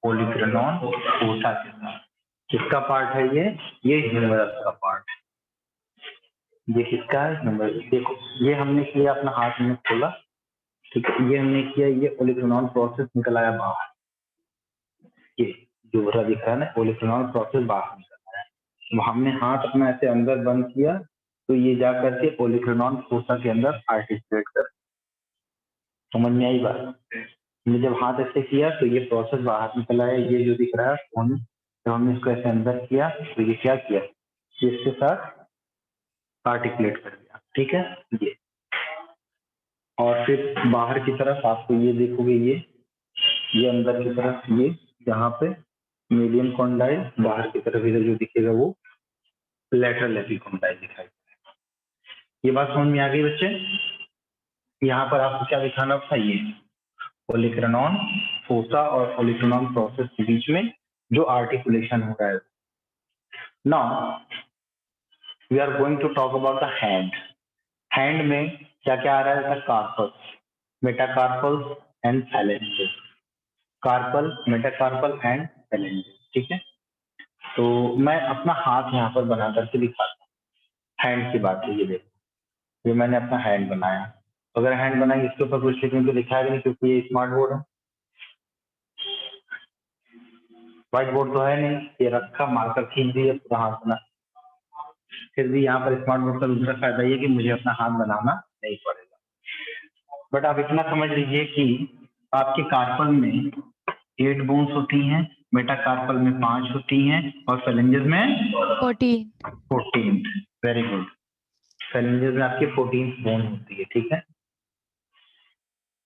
S1: ओलिक्रेनॉन फोसा के साथ। किसका पार्ट है ये ह्यूमरस का पार्ट है। ये किसका है, ह्यूमरस। देखो ये हमने किया, अपना हाथ में खोला, ठीक है, ये हमने किया, ये ओलिक्रेनॉन प्रोसेस निकल आया बाहर, ये जो भरा दिख रहा है ना, ओलिक्रेनॉन प्रोसेस बाहर निकल आया। हमने हाथ अपना ऐसे अंदर बंद किया तो ये जा करके ओलिक्रेनॉन फोसा के अंदर आर्टिकुलेट कर। समझ में आई बात? हमने जब हाथ ऐसे किया तो ये प्रोसेस बाहर निकल आया, ये जो दिख रहा है फोन, जब हमने इसको ऐसे अंदर किया तो ये क्या किया, इसके साथ आर्टिकुलेट कर दिया। ठीक है, और फिर बाहर की तरफ आपको ये देखोगे, ये अंदर की तरफ, ये यहाँ पे मीडियम कॉन्डाइल, बाहर की तरफ इधर जो दिखेगा वो लेटरल एपिकॉन्डाइल दिखाई। ये बात समझ में आ गई बच्चे? यहाँ पर आपको क्या दिखाना था, ये ओलिक्रेनॉन फोसा और ओलिक्रेनॉन प्रोसेस के बीच में जो आर्टिकुलेशन हो रहा है। Now we are going to talk about the hand. Hand में क्या क्या आ रहा है, carpals, metacarpals and phalanges. Carpal, metacarpal and phalanges. ठीक है, तो मैं अपना हाथ यहाँ पर बना करके दिखाता हूँ। हैंड की बात है, ये देखो, ये मैंने अपना हैंड बनाया। अगर हैंड बनाएंगे इसके ऊपर कुछ लिखने को दिखाएगा नहीं, क्योंकि ये स्मार्ट बोर्ड है, व्हाइट बोर्ड तो है नहीं, ये रखा, मार्कर खींच दिया, पूरा हाथ बना। फिर भी यहाँ पर स्मार्ट बोर्ड का दूसरा फायदा ये कि मुझे अपना हाथ बनाना नहीं पड़ेगा। बट आप इतना समझ लीजिए कि आपके कार्पल में 8 बोन्स होती हैं, मेटाकार्पल में 5 होती हैं और फैलेंजेस में 14। वेरी गुड, फैलेंजेस में आपकी 14 बोन होती है। ठीक है,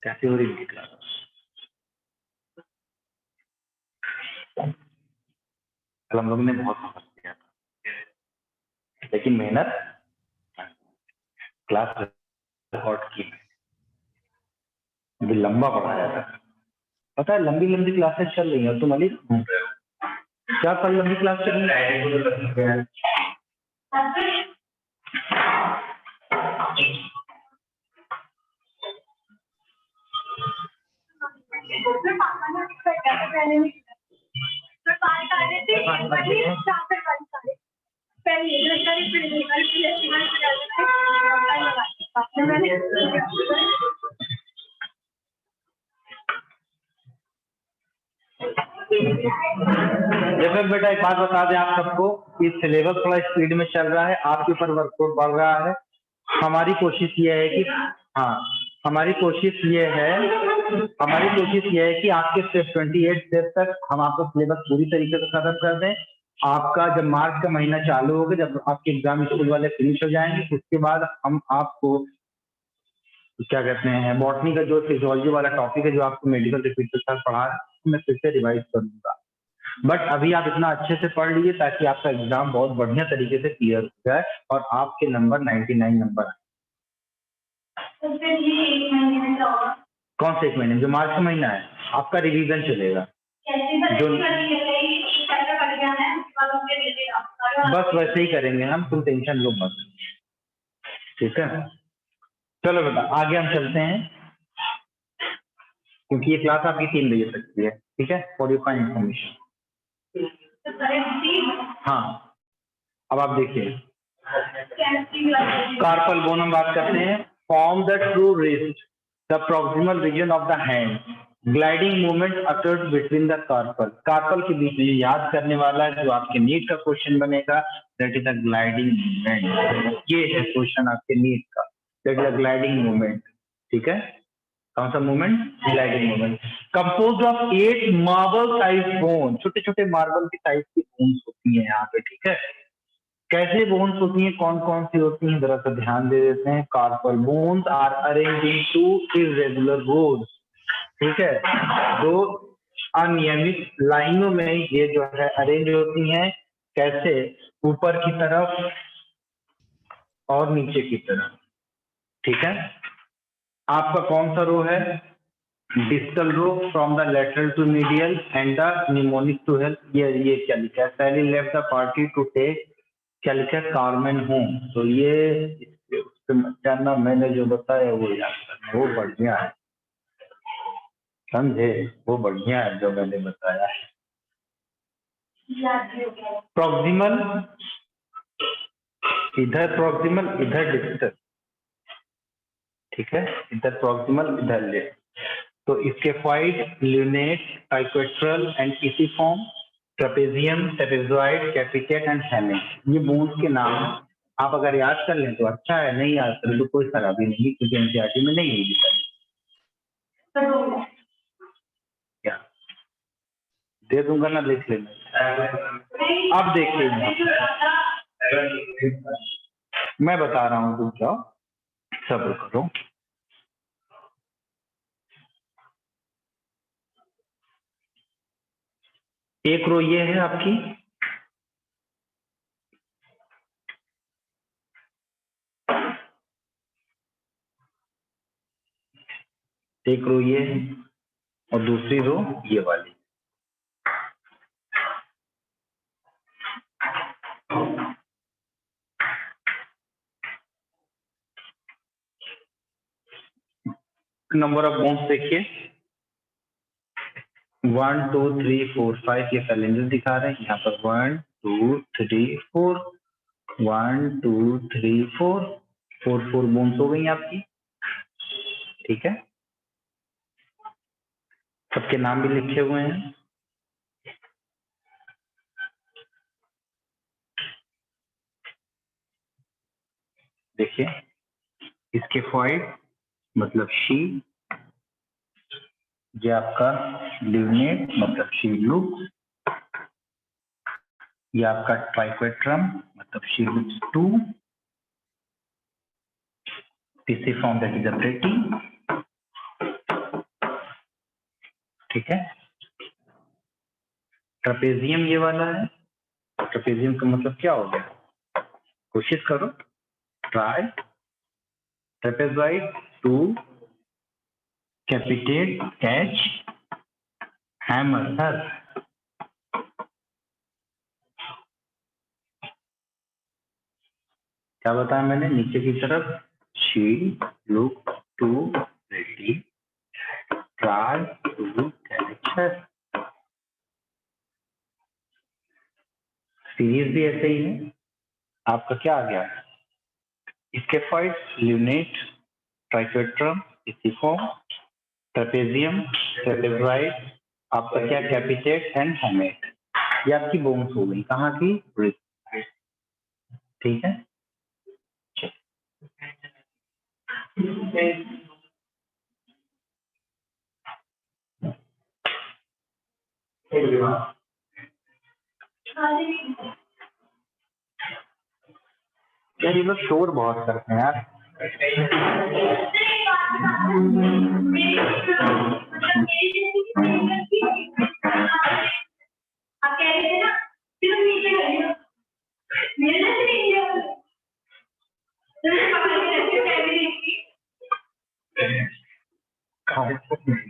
S1: कैसे हो रही है क्लास? कल हम लोग ने बहुत मेहनत किया था, लेकिन मेहनत क्लास रिकॉर्ड की, भी लंबा पढ़ाया था। पता है लंबी लंबी क्लासेस चल रही है, तुम अली घूम रहे हो क्या? कल लंबी क्लास चल रही है। देखो बेटा एक बात बता दें आप सबको, कि सिलेबस थोड़ा स्पीड में चल रहा है, आपके ऊपर वर्कलोड बढ़ रहा है। हमारी कोशिश ये है कि हमारी कोशिश ये है कि आपके सिर्फ 28 स्टेप तक हम आपका सिलेबस पूरी तरीके से खत्म कर दें। आपका जब मार्च का महीना चालू होगा, जब आपके एग्जाम स्कूल वाले फिनिश हो जाएंगे, उसके बाद हम आपको क्या कहते हैं, बॉटनी का जो फिजियोलॉजी वाला टॉपिक है, जो आपको मेडिकल रिपीट के साथ पढ़ा है, मैं फिर से रिवाइज कर दूंगा। बट अभी आप इतना अच्छे से पढ़ लीजिए ताकि आपका एग्जाम बहुत बढ़िया तरीके से क्लियर हो जाए और आपके नंबर 99 नंबर आए। कौन से एक महीने? जो मार्च का महीना है आपका रिवीजन चलेगा, जो बस वैसे ही करेंगे हम, तुम टेंशन लो मत। ठीक है, चलो बेटा आगे हम चलते हैं, क्योंकि ये क्लास आपकी 3 बजे तक की है। ठीक है, फॉर योर फाइन इन्फॉर्मेशन। हाँ, अब आप देखिए, कार्पल बोन हम बात करते हैं। Form the true wrist, the proximal region of the hand, gliding movement occurs between the carpal. Carpal के बीच में याद करने वाला है, जो आपके नीट का क्वेश्चन बनेगा, that is the gliding movement. ये है क्वेश्चन आपके नीट का, that is the gliding movement. ठीक है, कौन सा movement? Sliding movement. Composed of 8 marble size bone, छोटे छोटे मार्बल की साइज की बोन्स होती हैं यहाँ पे, ठीक है। कैसे बोन्स होती हैं, कौन कौन सी होती हैं, जरा सा ध्यान दे देते हैं। Carpal bones are arranged into irregular rows, ठीक है, दो अनियमित लाइनों में ये जो है अरेंज होती हैं। कैसे? ऊपर की तरफ और नीचे की तरफ, ठीक है। आपका कौन सा रो है? Distal row from the lateral to medial and the mnemonic to help. ये क्या लिखा है? Sally left the party to take, क्या लिखा है? Carmen home. तो ये करना, मैंने जो बताया वो याद करना, वो बढ़िया है, समझे? वो बढ़िया है जो मैंने बताया है। प्रॉक्सिमल, इधर प्रॉक्सिमल इधर डिस्टल, ठीक है, इधर प्रॉक्सिमल इधर लेफ्ट। तो scaphoid, lunate, triquetral and pisiform, trapezium, trapezoid, capitate and hamate, ये बोन्स के नाम हैं। आप अगर याद कर लें तो अच्छा है, नहीं याद करें तो कोई खराबी नहीं, क्योंकि एनसीईआरटी में नहीं है क्या। दे दूंगा ना, देख लेना। अब देखिए मैं बता रहा हूँ, रुक जाओ, सब्र करो। एक रो ये है आपकी, एक रो ये है और दूसरी रो ये वाली। नंबर ऑफ बोन्स देखिए, 1 2 3 4 5, ये कैलेंडर दिखा रहे हैं यहाँ पर। 1 2 3 4, 1 2 3 4, 4 बोन्स हो गई आपकी, ठीक है। सबके नाम भी लिखे हुए हैं। देखिए, इसके फॉइड मतलब शी, ये आपका ल्यूनेट मतलब शी लुक्स, ये आपका ट्राइक्वेट्रम मतलब she looks 2, pisiform that is a pretty, ठीक है। ट्रेपेजियम ये वाला है, ट्रेपेजियम का मतलब क्या हो गया? कोशिश करो, try. Trapezoid 2, capitate, catch, hammer sir, क्या बताया मैंने? नीचे की तरफ shield, look too, ready, try to, catch. Series भी ऐसे ही है। आपका क्या आ गया? Scaphoid, lunate, triquetrum, pisiform, trapezium, trapezoid, आपका क्या? Capitate and hamate. ये आपकी बोन्स हो गई, कहाँ की? ठीक है। यार ये लोग शोर बहुत करते हैं यार।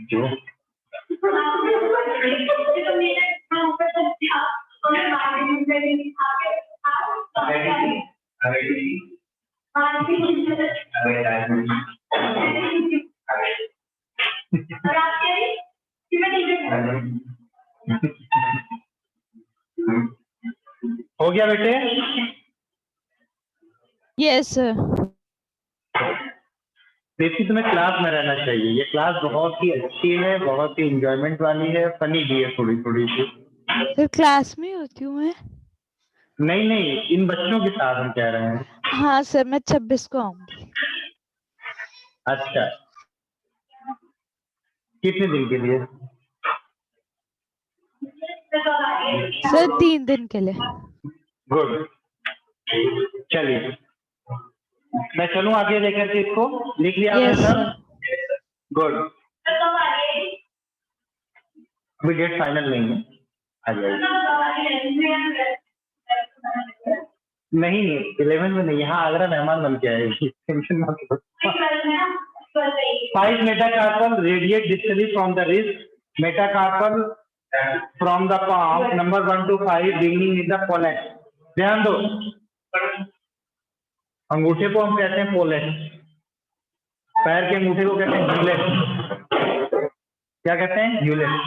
S1: जो हो गया बेटे?
S2: Yes sir.
S1: देखिए, तुम्हें क्लास में रहना चाहिए। ये क्लास बहुत ही अच्छी है, बहुत ही इंजॉयमेंट वाली है, फनी भी है थोड़ी थोड़ी सी।
S2: सर क्लास में होती हूँ मैं।
S1: नहीं नहीं, इन बच्चों के साथ हम कह रहे हैं।
S2: हाँ सर, मैं 26 को आऊंगी।
S1: अच्छा, कितने दिन के लिए?
S2: सर 3 दिन के लिए।
S1: गुड, चलिए मैं चलूं आगे लेकर के इसको, लिख लिया आपने
S2: यस
S1: सब?
S2: सर।
S1: गुड, अभी डेट फाइनल नहीं है, आ जाएगी। नहीं 11 में नहीं, यहाँ आगरा मेहमान बन के आएगी, टेंशन मत लो। 5 metacarpal radiate distally from the wrist, metacarpal from the palm, number 1 to 5 beginning with the pollex. ध्यान दो, अंगूठे को हम कहते हैं पोलेक्स, पैर के अंगूठे को कहते हैं ह्यूलेक्स। क्या कहते हैं? ह्यूलेक्स।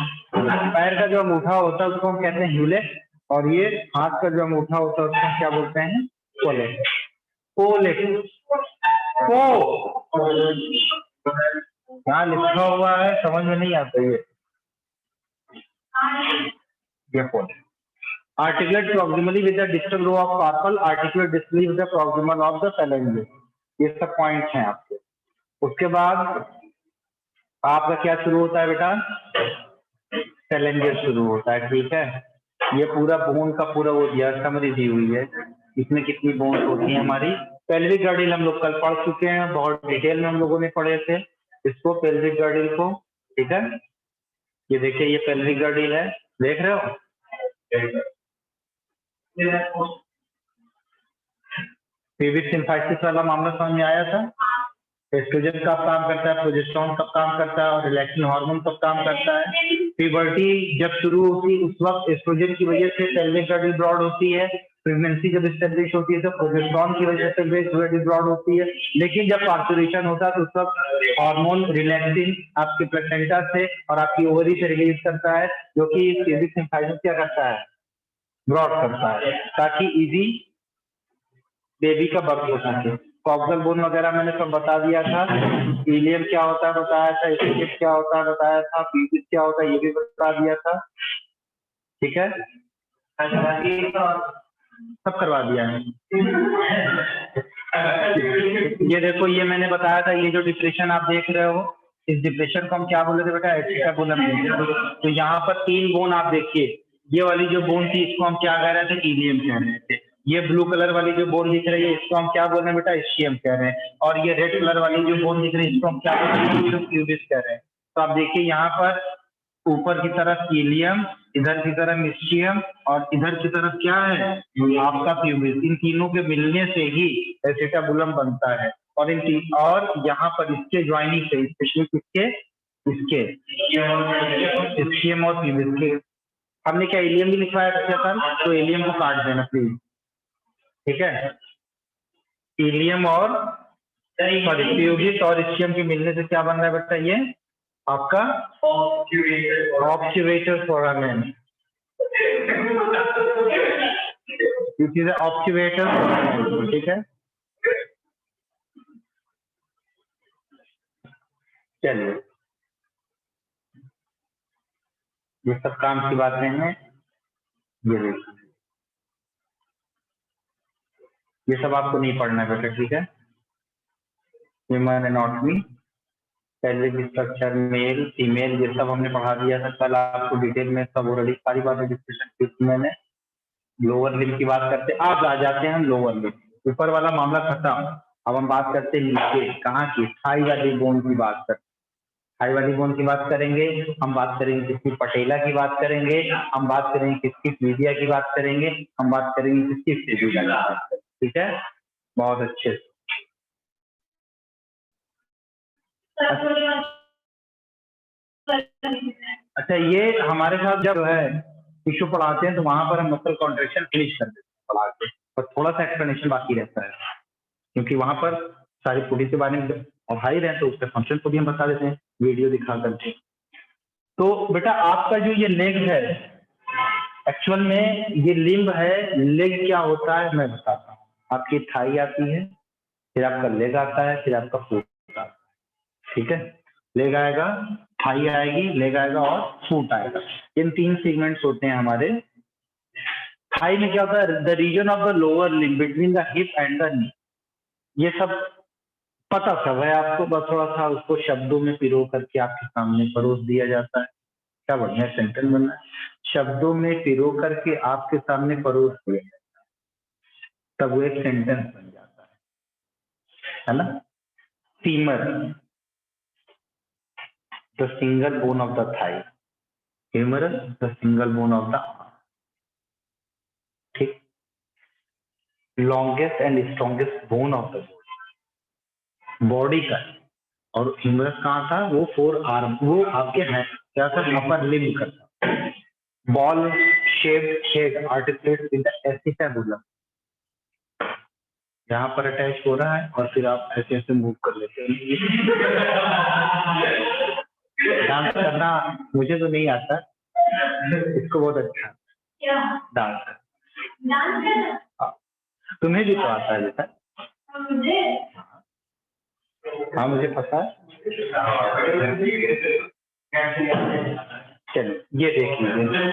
S1: पैर का जो अंगूठा होता है उसको हम कहते हैं ह्यूलेक्स, और ये हाथ का जो अंगूठा होता है उसको क्या बोलते हैं? पोलेक्स। पोलेक्स, पो क्या लिखा हुआ है समझ में नहीं आता ये पोलेक्स। Articulate proximally with the distal row of carpal, articulate distally with the proximal of the phalanges. ये सब पॉइंट्स हैं आपके। उसके बाद आपका क्या शुरू होता है बेटा? phalanges शुरू होता है, ठीक है। ये पूरा बोन का पूरा वो दिया, समरी दी हुई है, इसमें कितनी बोन्स होती हैं हमारी। पेल्विक गर्डिल हम लोग कल पढ़ चुके हैं, बहुत डिटेल में हम लोगों ने पढ़े थे इसको, पेल्विक गर्डिल को, ठीक है। ये देखिए ये पेल्विक गर्डिल है, देख रहे हो? पेविक सिम्फाइसिस वाला मामला समझ में आया था। एस्ट्रोजन कब काम करता है, प्रोजेस्टेरोन कब काम करता है, और रिलैक्सिंग हार्मोन कब काम करता है। प्यूबर्टी जब शुरू होती है उस वक्त एस्ट्रोजन की वजह से पेल्विक गर्डिल ब्रॉड होती है। प्रेगनेंसी जब एस्टेब्लिश होती है तो प्रोजेस्टेरोन की वजह से पेल्विक गर्डिल ब्रॉड होती है। लेकिन जब पार्चुरेशन होता है तो उस वक्त हार्मोन रिलैक्सिन आपके प्लेसेंटा से और आपकी ओवरी से रिलीज करता है, जो कि पेविक सिम्फाइसिस क्या करता है? ब्रॉड करता है, ताकि इजी बेबी का बर्थ हो सके। कॉक्सल बोन वगैरह मैंने सब बता दिया था। इलियम क्या होता है बताया था, स्टिच क्या होता है बताया था, पीसिस क्या होता है ये भी बता दिया था, ठीक है। सब करवा दिया है। ये देखो ये मैंने बताया था, ये जो डिप्रेशन आप देख रहे हो, इस डिप्रेशन को हम क्या बोले थे बेटा? एसिटाबुलम। तो यहाँ पर 3 बोन आप देखिए, ये वाली जो बोन थी इसको हम क्या कह रहे थे? इलियम कह रहे थे। ये ब्लू कलर वाली जो बोन दिख रही है इसको हम क्या बोल रहे हैं बेटा? इस्चियम कह रहे हैं। और ये रेड कलर वाली जो बोन दिख रही है इसको हम क्या बोल रहे हैं? प्यूबिस कह रहे हैं। तो आप देखिए यहाँ पर ऊपर की तरफ इलियम, इधर की तरफ इस्चियम, और इधर की तरफ क्या है? आपका प्यूबिस। इन तीनों के मिलने से ही एसिटाबुलम बनता है। और और यहाँ पर इसके ज्वाइनिंग से, स्पेशली किसके? इसके इस्चियम और प्यूबिस के। हमने क्या इलियम भी लिखवाया था क्या सर? तो इलियम को काट देना प्लीज, ठीक है। इलियम और सॉरी प्यूबिस और इस्चियम के मिलने से क्या बन रहा है बेटा? ये आपका ऑब्स्युवेटर फोरामेन, ऑब्स्युवेटर फोरामेन, ठीक है। चलिए ये सब काम की बातें हैं। ये देखिए ये सब आपको नहीं पढ़ना है बेटा, ठीक है। Human anatomy, pelvic structure, male female, ये सब हमने पढ़ा दिया था कल आपको डिटेल में, सब ऑलरेडी सारी बातें डिस्कशन की मैंने। लोअर लिम्ब की बात करते, अब आ जाते हैं हम लोअर लिम्ब। ऊपर वाला मामला खत्म, अब हम बात करते हैं नीचे, कहाँ की? थाई वाली बोन की बात करते, थाई वाली बोन की बात करेंगे। हम बात करेंगे किसकी? पटेला की बात करेंगे। हम बात करेंगे किसकी? फीबिया की बात करेंगे। हम बात करेंगे किसकी? फिबिया की बात करेंगे, ठीक है। बहुत अच्छे। अच्छा ये हमारे साथ जब है टिश्यू पढ़ाते हैं तो वहां पर हम मसल कॉन्ट्रैक्शन फिनिश कर देते हैं पढ़ा के, और थोड़ा सा एक्सप्लेनेशन बाकी रहता है, क्योंकि वहां पर सारी पूरी के बारे में पढ़ा ही रहे तो उसके फंक्शन को भी हम बता देते हैं वीडियो दिखा करके। तो बेटा आपका जो ये लेग है, एक्चुअल में ये लिम्ब है। लेग क्या होता है मैं बताता हूँ। आपकी थाई आती है, फिर आपका लेग आता है, फिर आपका फुट आता है, ठीक है। लेग आएगा, थाई आएगी, लेग आएगा और फुट आएगा। इन 3 सेगमेंट्स होते हैं हमारे। थाई में क्या होता है? The region of the lower limb between the hip and the knee. ये सब पता सब है आपको, बस थोड़ा सा उसको शब्दों में पिरो करके आपके सामने परोस दिया जाता है। क्या बढ़िया सेंटेंस बना है, शब्दों में पिरो करके आपके सामने परोस दिया जाता है, तब वो एक सेंटेंस बन जाता है ना। Femur, the single bone of the thigh, humerus the single bone of the, ठीक। Longest and strongest bone of the body का, और ह्यूमरस कहाँ था, वो फोर आर्म, वो आपके है क्या था, अपर लिम्ब का था। Ball shaped head articulate in the acetabulum, यहाँ पर अटैच हो रहा है और फिर आप ऐसे ऐसे मूव कर लेते हैं। डांस करना मुझे तो नहीं आता, इसको बहुत अच्छा डांस, तुम्हें भी तो आता है बेटा। हाँ मुझे पता है। चलो ये देख लीजिए,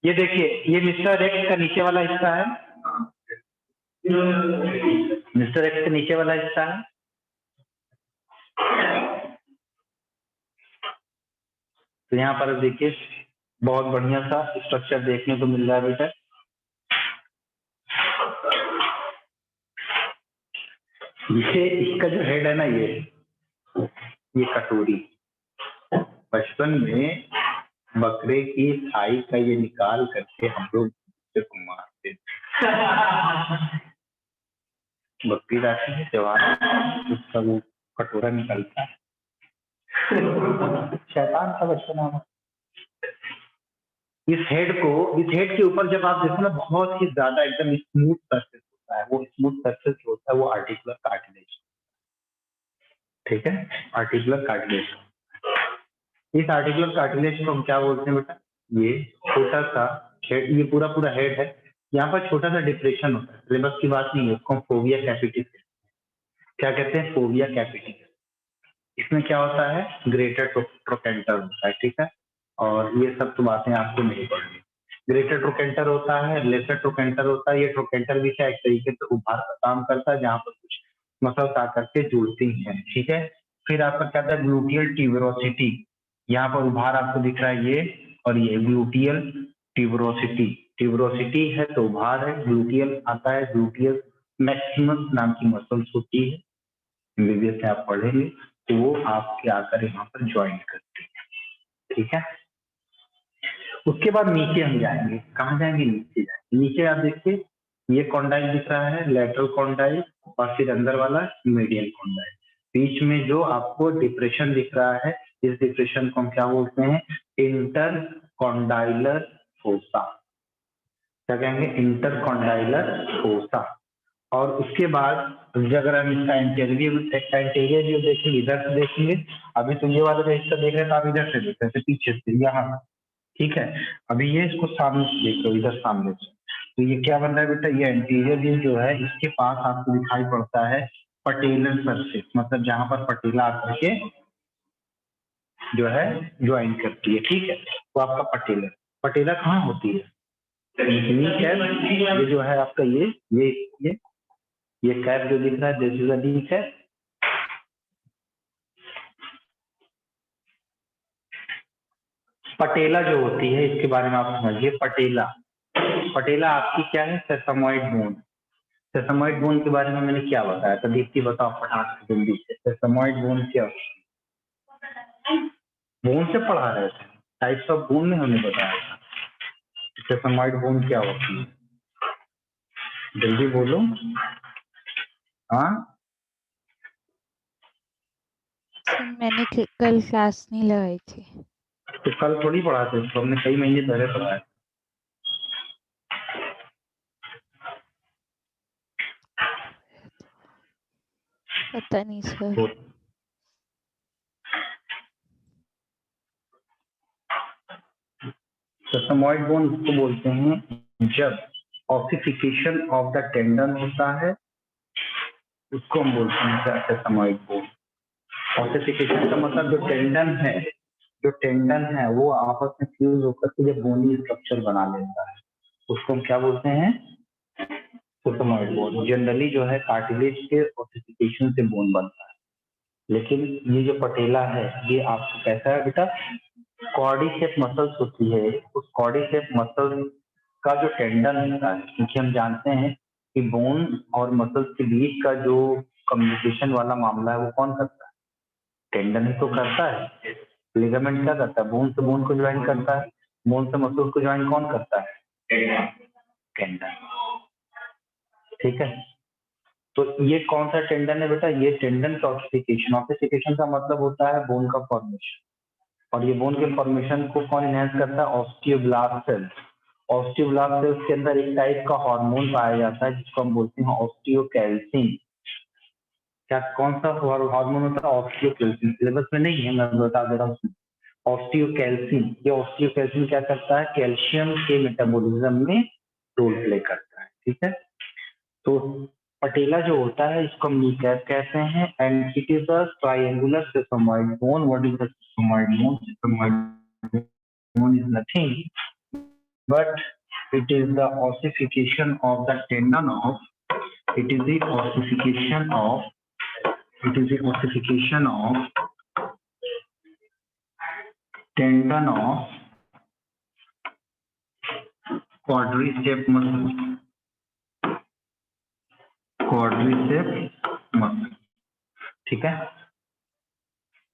S1: ये देखिए, ये मिस्टर एक्स का नीचे वाला हिस्सा है, मिस्टर एक्स का नीचे वाला हिस्सा है। तो यहाँ पर देखिए बहुत बढ़िया सा स्ट्रक्चर देखने को मिल रहा है बेटा। ये इसका जो हेड है ना, ये कटोरी, बचपन में बकरे की थाई का ये निकाल करके हम लोग को मारते थे। बकरी राशि है त्योहार, उसका वो कटोरा निकलता है। शैतान का बचपन है। इस हेड के ऊपर जब आप देखो ना, बहुत ही ज्यादा एकदम स्मूथ सरफेस होता है, वो स्मूथ सरफेस होता है, वो आर्टिकुलर कार्टिलेज, ठीक है, आर्टिकुलर कार्टिलेज। इस आर्टिकुलर कार्टिलेज को हम क्या बोलते हैं बेटा, ये छोटा सा हेड, ये पूरा पूरा हेड है, यहाँ पर छोटा सा डिप्रेशन होता है, सिलेबस की बात नहीं है, उसको फोविया कैपिटिस, क्या कहते हैं, फोविया कैपिटिस। इसमें क्या होता है, ग्रेटर ट्रोकेंटर होता है, ठीक है, और ये सब तो बातें आपको नहीं पढ़नी। ग्रेटर ट्रोकेंटर होता है, लेसर ट्रोकेंटर होता है, ये ट्रोकेंटर भी क्या एक तरीके से उभार का काम करता है, जहाँ पर कुछ मसल्स आकर के जुड़ती हैं, ठीक है। फिर आपका क्या था, ग्लूटियल ट्यूबरोसिटी, यहाँ पर उभार आपको दिख रहा है ये, और ये ग्लूटियल ट्यूबरोसिटी, ट्यूबरोसिटी है तो उभार है, ग्लूटियल आता है, ग्लूटियल मैक्सिमम नाम की मसल्स होती है, एमबीबीएस से आप पढ़ेंगे, तो वो आपके आकर यहाँ पर ज्वाइन करते हैं, ठीक है। उसके बाद नीचे हम जाएंगे, कहाँ जाएंगे, नीचे जाएंगे। नीचे आप देखिए, ये कॉन्डाइल दिख रहा है, लेटरल कॉन्डाइल, और फिर अंदर वाला मीडियल कॉन्डाइल, बीच में जो आपको डिप्रेशन दिख रहा है, इस डिप्रेशन को हम क्या बोलते हैं, इंटर कॉन्डाइलर फोसा, क्या कहेंगे, इंटर कॉन्डाइलर फोसा। और उसके बाद अगर हम इसका एंटीरियर व्यू देखेंगे, इधर से देखेंगे, अभी तो ये वाला जो हिस्सा देख रहे हैं, तो आप इधर से देख रहे थे, पीछे से यहाँ, ठीक है। अभी ये इसको सामने से देख रहे हो, इधर सामने से, तो ये क्या बन रहा है बेटा, ये एंटीरियर व्यू जो है, इसके पास आपको दिखाई पड़ता है पटेलर सरफेस, मतलब जहां पर पटेला आकर के जो है ज्वाइन करती है, ठीक है, वो आपका पटेलर। पटेला कहाँ होती है, ये जो है आपका ये कैप जो दिख रहा है, this is a D cap, patella जो होती है, इसके बारे में आप समझिए, पटेला, पटेला आपकी क्या है, सेसमोइड बोन। सेसमोइड बोन के बारे में मैंने क्या बताया था, दीप्ति बताओ फटाक से जल्दी से, सेसमोइड बोन क्या होती है, बोन से पढ़ा रहे थे, टाइप्स ऑफ बोन में हमने बताया था, सेसमोइड बोन क्या होती है, जल्दी बोलो। हाँ
S2: मैंने कल क्लास नहीं लगाई थी।
S1: तो कल थोड़ी पढ़ाते, तो हमने कई महीने पहले पढ़ाया।
S2: पता नहीं सर।
S1: सेसमोइड बोन उसको बोलते हैं जब ऑसिफिकेशन ऑफ द टेंडन होता है, उसको हम बोलते हैं सेसमोइड बोन। ऑसिफिकेशन का मतलब जो टेंडन है वो आपस में फ्यूज होकर के जब बोनी स्ट्रक्चर बना लेता है, उसको हम क्या बोलते हैं, सेसमोइड बोन। जनरली जो है कार्टिलेज के ऑसिफिकेशन से बोन बनता है, लेकिन ये जो पटेला है ये आपको कैसा है बेटा, कॉर्डिसेप मसल्स होती है, उस कॉर्डिसेप मसल का जो टेंडन होता है, क्योंकि हम जानते हैं कि बोन और मसल्स के बीच का जो कम्युनिकेशन वाला मामला है वो कौन करता है, टेंडन ही तो करता है। लिगामेंट क्या करता है, बोन से बोन को ज्वाइन करता है, बोन से मसल्स को ज्वाइन कौन करता है, टेंडन। ठीक है, तो ये कौन सा टेंडन है बेटा, ये टेंडन का ऑसिफिकेशन, ऑसिफिकेशन का मतलब होता है बोन का फॉर्मेशन, और ये बोन के फॉर्मेशन को कौन इनहेंस करता है, ऑस्टियोब्लास्ट सेल्स। ऑस्टियोब्लास्ट सेल्स के अंदर एक टाइप का हार्मोन पाया जाता है जिसको हम बोलते हैं ऑस्टियोकैल्सिन। क्या कौन सा हार्मोन होता है, ऑस्टियोकैल्सिन, सिलेबस में नहीं है, मैं बता दे रहा हूँ। ऑस्टियोकैल्सिन, ये ऑस्टियोकैल्सिन क्या करता है, कैल्शियम के मेटाबॉलिज्म में रोल प्ले करता है। ठीक है, तो पटेला जो होता है इसको हम नीकैप कहते हैं, and it is a triangular sesamoid bone. What is the sesamoid bone, sesamoid bone is nothing but it is the ossification of the tendon of, it is the ossification of tendon of quadriceps muscle। ठीक है,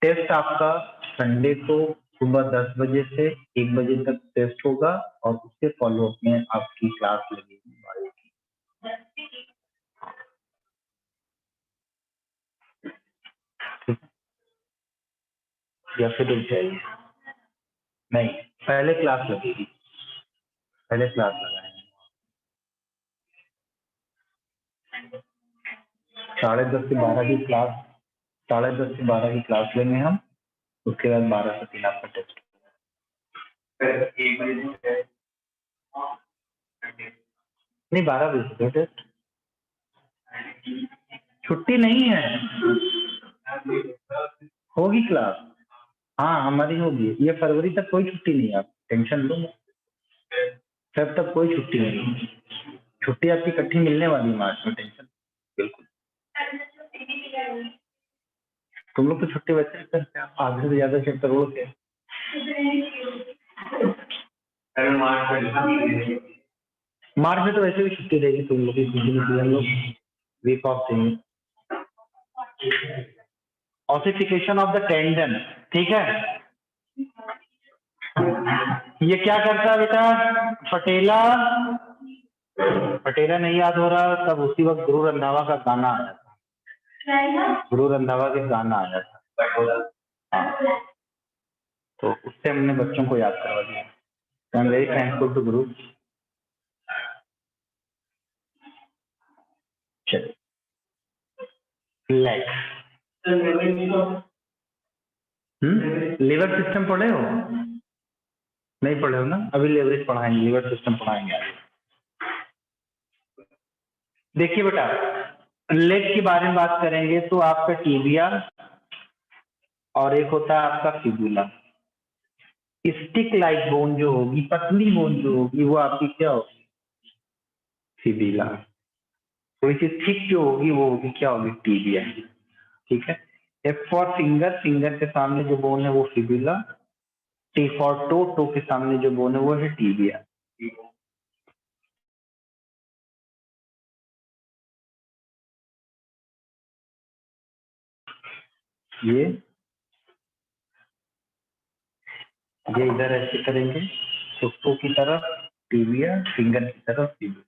S1: टेस्ट आपका संडे को सुबह 10 बजे से 1 बजे तक टेस्ट होगा, और उसके फॉलोअप में आपकी क्लास लगेगी। या फिर रुक जाइए, नहीं, पहले क्लास लगेगी, पहले क्लास लगाएंगे। 10:30 से 12 की क्लास, 10:30 से 12 की क्लास लेंगे हम, उसके बाद 12 से 3 आपका टेस्ट। नहीं, 12 बजे से टेस्ट, छुट्टी नहीं है, होगी क्लास, हाँ हमारी होगी, ये फरवरी तक कोई छुट्टी नहीं है, आप टेंशन लो, तब तक कोई छुट्टी नहीं, छुट्टी आपकी इकट्ठी मिलने वाली है मार्च में, टेंशन बिल्कुल। तुम लोग तो छुट्टी वैसे ही करते हैं, आधे से ज्यादा चेक करोड़ के। मार्च में तो वैसे भी छुट्टी देगी तुम लोग की, हम लोग वीक ऑफ देंगे। ऑसिफिकेशन ऑफ द टेंडन, ठीक है, ये क्या करता है बेटा, पटेला, पटेला नहीं याद हो रहा, तब उसी वक्त गुरु रंधावा का गाना आया था, गुरु रंधावा के गाना आया था, हाँ, तो उससे हमने बच्चों को याद करवा दिया। I am very thankful to guru. चलिए, लिवर सिस्टम पढ़े हो, नहीं पढ़े हो ना, अभी लेवरेज पढ़ाएंगे, लिवर सिस्टम पढ़ाएंगे आगे। देखिए बेटा, लेग के बारे में बात करेंगे तो आपका टिबिया और एक होता है आपका फिबुला। स्टिक लाइक बोन जो होगी, पतली बोन जो होगी वो आपकी क्या होगी, फिबुला। थोड़ी सी थिक जो होगी वो होगी क्या होगी, टिबिया। ठीक है, एफ फॉर फिंगर, फिंगर के सामने जो बोन है वो fibula, T for toe, toe के सामने जो बोन है वो है टिबिया। ये इधर ऐसे करेंगे, तो टो की तरफ टिबिया, फिंगर की तरफ fibula.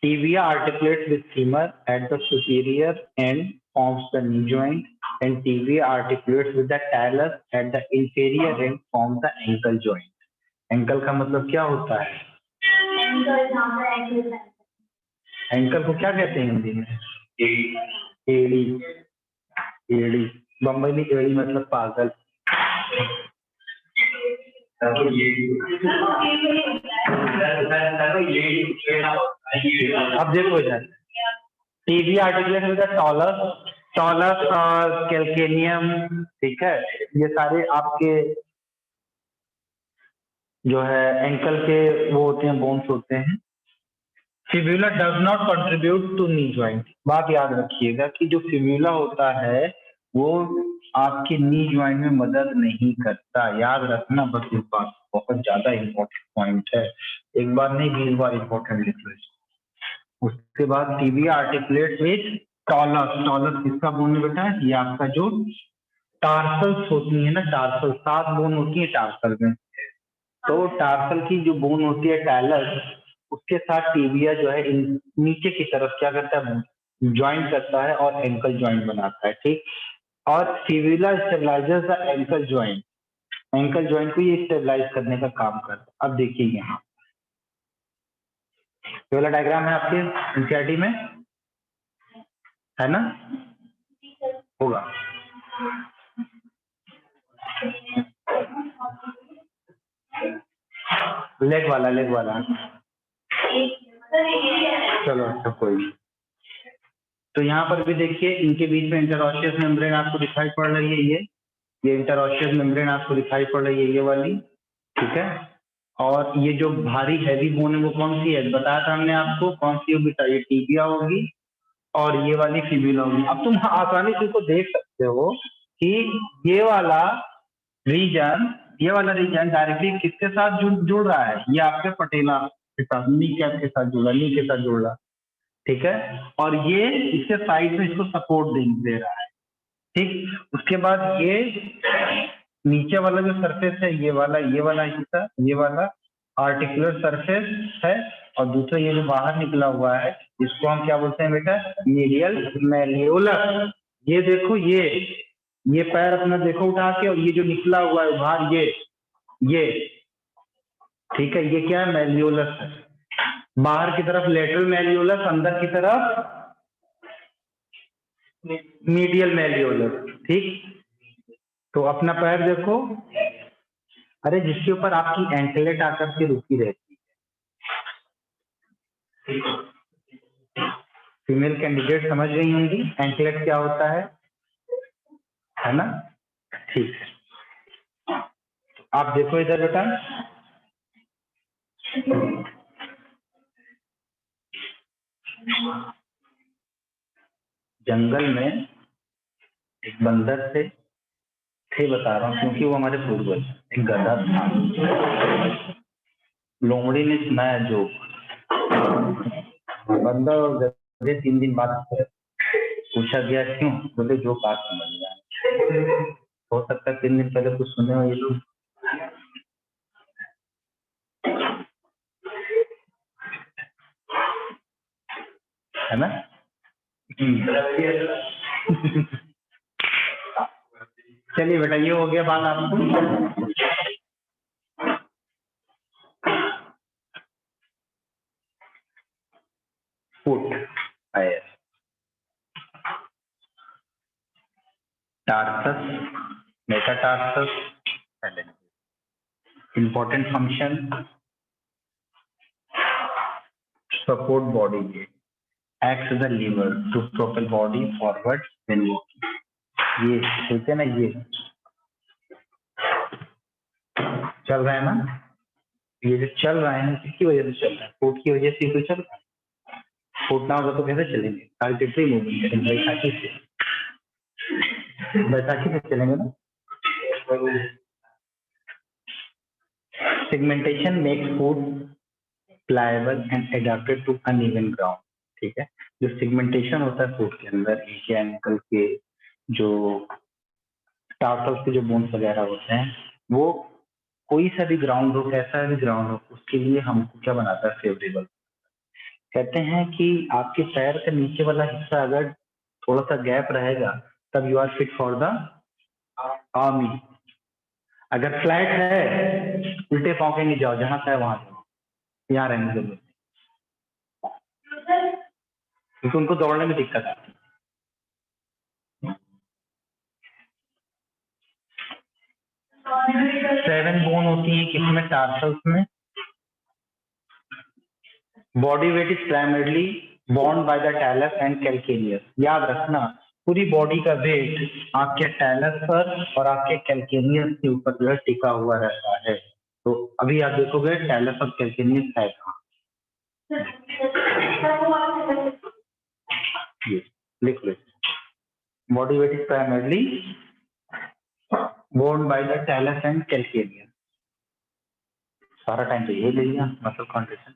S1: Tibia articulates with femur at the superior end, forms the knee joint, and tibia articulates with the talus at the inferior end, forms the ankle joint. Ankle का मतलब क्या होता है, एंकल को क्या कहते हैं हिंदी में, एड़ी, एड़ी, बम्बई में एड़ी मतलब पागल। अब देखो इधर, टीबिया आर्टिकुलेट विद द टॉलस, टॉलस और कैल्केनियम, ठीक है, ये सारे आपके जो है एंकल के वो होते हैं, बोन्स होते हैं। Fibula does not contribute to knee joint. बात याद रखिएगा कि जो फिब्यूला होता है वो आपके नी ज्वाइंट में मदद नहीं करता। याद रखना बस इस बात, बहुत ज्यादा इंपॉर्टेंट पॉइंट है, एक बार नहीं 20 बार इंपॉर्टेंट लिख लो। उसके बाद टिबिया आर्टिकुलेट विथ टॉलस। टॉलस किसका बोन है बेटा? ये आपका जो टार्सल्स होती है ना, टार्सल 7 बोन होती है टार्सल में, तो टार्सल की जो बोन होती है टैलस, उसके साथ टिबिया जो है नीचे की तरफ क्या करता है, ज्वाइंट करता है और एंकल ज्वाइंट बनाता है, ठीक। और fibula stabilisers the ankle joint. Ankle joint को ये स्टेबलाइज करने का काम करता है। अब देखिए यहाँ ये वाला डायग्राम है आपके एनसीईआरटी में, है ना? होगा। लेग वाला चलो अच्छा कोई नहीं। तो यहाँ पर भी देखिए इनके बीच में इंटरऑस्टियस मेम्ब्रेन आपको दिखाई पड़ रही है, ये इंटरऑस्टियस मेम्ब्रेन आपको दिखाई पड़ रही है, ये वाली, ठीक है। और ये जो भारी हैवी बोन है वो कौन सी है, बताया था हमने आपको, कौन सी होगी? ये टिबिया होगी और ये वाली फिब्यूला होगी। अब तुम आसानी से इसको देख सकते हो कि ये वाला रीजन डायरेक्टली किसके साथ जुड़ रहा है? ये आपके पटेला के साथ, नी कैप के साथ जुड़ रहा है, नी के साथ जुड़ रहा है, ठीक है। और ये इसके साइड में इसको सपोर्ट दे रहा है, ठीक। उसके बाद ये नीचे वाला जो सरफेस है, ये वाला हिस्सा, ये वाला आर्टिकुलर सरफेस है, और दूसरा ये जो बाहर निकला हुआ है इसको हम क्या बोलते हैं बेटा? मीडियल मैल्यूलस। ये देखो, ये पैर अपना देखो उठा के, और ये जो निकला हुआ है बाहर, ये ठीक है, ये क्या है? मैल्यूलस है। बाहर की तरफ लेटरल मैल्यूलस, अंदर की तरफ मीडियल मैल्यूलस, ठीक। तो अपना पैर देखो, अरे जिसके ऊपर आपकी एंकलेट आकर के रुकी रहती है। फीमेल कैंडिडेट समझ गई होंगी एंकलेट क्या होता है ना? ठीक है, आप देखो इधर बेटा, जंगल में एक बंदर थे बता रहा हूँ क्योंकि वो हमारे पूर्वज, एक गधा था। लोमड़ी ने सुनाया जोक, बंदर और गधे 3 दिन बाद पूछा गया क्यों? बोले जो बात समझ में आए। हो सकता है 3 दिन पहले कुछ सुने हो ये लोग, है ना? चलिए बेटा, ये हो गया बात आपको। Foot tarsus, metatarsus, important function support body के, acts as a lever to propel body forward when walking। ये ठीक है ना, ये चल रहा है ना, ये जो चल रहा है ना किसकी वजह से चल रहा है? फुट की वजह से तो चल रहा है। फुट ना होगा तो कैसे चलेंगे? अल्टीट्री मूवमेंट करेंगे, बैसाखी से चलेंगे ना। Segmentation makes foot pliable and adapted to uneven ground, ठीक है। जो सेगमेंटेशन होता है फुट के अंदर, नीचे एंकल के जो टार्सल्स के जो बोन्स वगैरह होते हैं, वो कोई सा भी ग्राउंड हो, कैसा भी ग्राउंड हो, उसके लिए हमको क्या बनाता है? फेवरेबल। कहते हैं कि आपके पैर का नीचे वाला हिस्सा अगर थोड़ा सा गैप रहेगा तब you are fit for the army. अगर फ्लैट है, उल्टे पाँव के नहीं जाओ, जहां से है वहां जाओ, यहाँ रहने जरूरत, क्योंकि उनको दौड़ने में दिक्कत आती है। 7 बोन होती है किसमें? टार्सल्स में। Body weight is primarily borne by the talus and calcaneus। याद रखना, पूरी बॉडी का वेट आपके टैलस पर और आपके कैल्केनियस के ऊपर जो है टिका हुआ रहता है। तो अभी आप देखोगे टैलस ऑफ कैल्केनियस है कहाँ, ये लिख लो। Body weight is primarily borne by the talus and calcaneus. सारा टाइम तो ये ले लिया मसल कॉन्ट्रैक्शन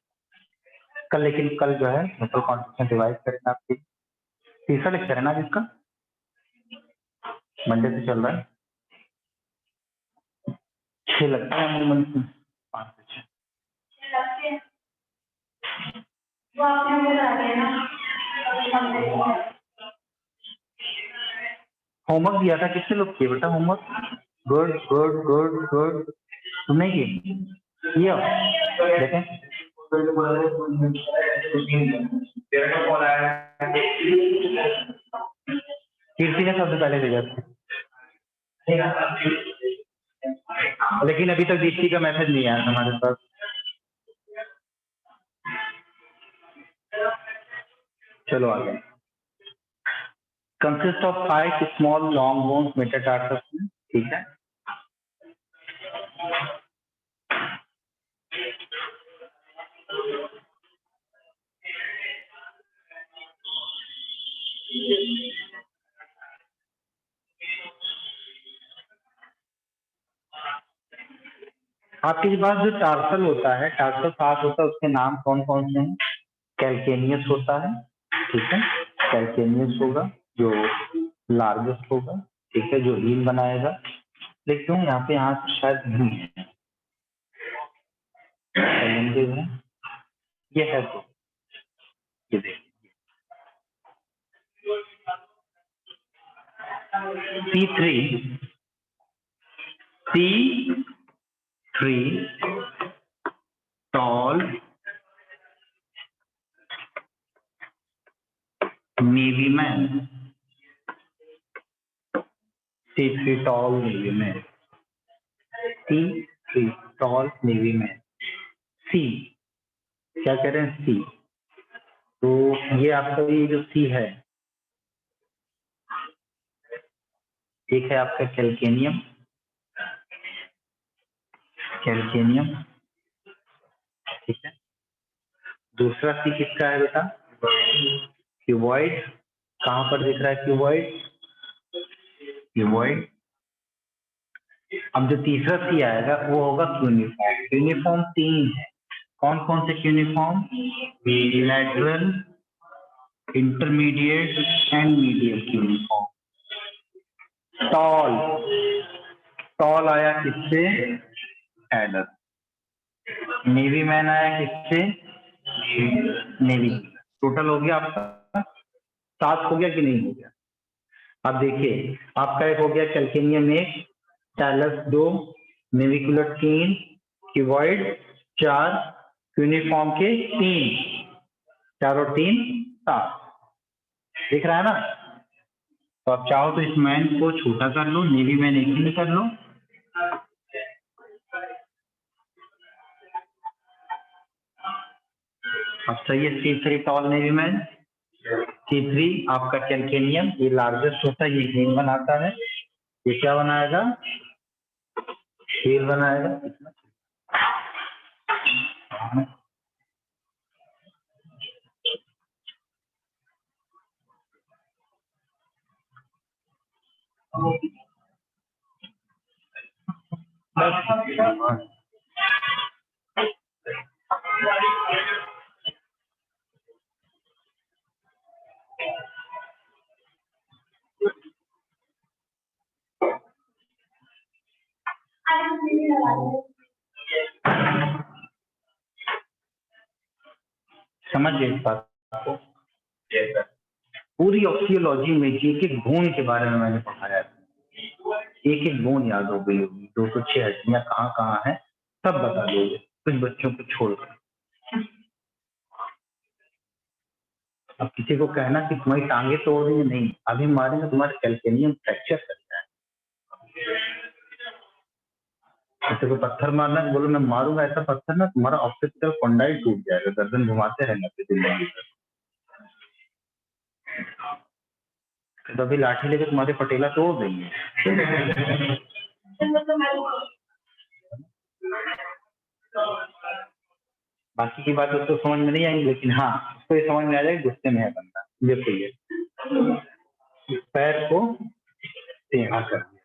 S1: कल, लेकिन कल जो है मसल कॉन्ट्रैक्शन रिवाइज करेंगे। आपकी तीसरा लेक्चर है ना जिसका मंडे से चल रहा है, 6 लगता है अमूमन 5 से 6 होमवर्क दिया था, किसने लोग किए बेटा homework? Good good good good, तुमने किया देखें। कीर्ति ने सबसे पहले भेजा था, लेकिन अभी तक दीप्ति का मैसेज नहीं आया हमारे पास। चलो आगे। Consist of 5 small long bones metatarsus में, ठीक है। आपके पास जो टार्सल होता है, टार्सल 7 होता है, उसके नाम कौन कौन से हैं? कैल्केनियस होता है, ठीक है, कैल्केनियस होगा जो लार्जेस्ट होगा, ठीक है, जो हील बनाएगा। लेकिन यहाँ पे शायद नहीं है, ये है तो ये देखिए C3 tall navy man, C3 tall navy man, C3 tall navy man, C क्या कह रहे हैं? C, तो ये आपका ये जो C है, एक है आपका कैल्केनियम, कैल्केनियम, ठीक है। दूसरा C किसका है बेटा? क्यूबॉइड। कहाँ पर दिख रहा है क्यूबॉइड? क्यूबॉइड। अब जो तीसरा C आएगा वो होगा क्यूनिफॉर्म। क्यूनिफॉर्म 3 है, कौन कौन से cuneiform? Lateral, intermediate and medial cuneiform. Tall, tall आया किससे? एडर। नेवी मैन आया किससे? नेवी। टोटल हो गया आपका 7 हो गया कि नहीं हो गया? अब देखिए आपका एक हो गया calcaneum 1, talus 2, navicular 3, cuboid 4, uniform के 3, 4 और 3 7, दिख रहा है ना? तो आप चाहो तो इस मैन को छोटा कर लो, नेवी मैन एक ही में कर लो। अब सही है, C3 toll navy man, C3 आपका कैल्केनियम, ये लार्जेस्ट होता है, ये हील बनाता है। ये क्या बनाएगा? हील बनाएगा। समझ गए इस बात को? पूरी ऑक्सियोलॉजी में एक एक बोन के बारे में मैंने पढ़ाया, एक एक बोन याद हो गई होगी, 206 हड्डियां कहाँ कहाँ है सब बता दोगे, कुछ बच्चों को छोड़कर। अब किसी को कहना कि तुम्हारी टांगे तोड़ देंगे, नहीं, अभी मारेंगे तुम्हारे कैल्केनियम फ्रैक्चर करता है। किसी को पत्थर मारना है, बोलो मैं मारूंगा ऐसा पत्थर ना तुम्हारा ऑक्सीपिटल कॉन्डाइल टूट जाएगा, गर्दन घुमाते रहना फिर। तो अभी लाठी लेके तुम्हारे पटेला तोड़ देंगे। बाकी बात उसको समझ में नहीं आएगी, लेकिन हाँ उसको ये समझ में आ जाएगा गुस्से में है बंदा। देखो ये पैर को टेढ़ा कर दिया,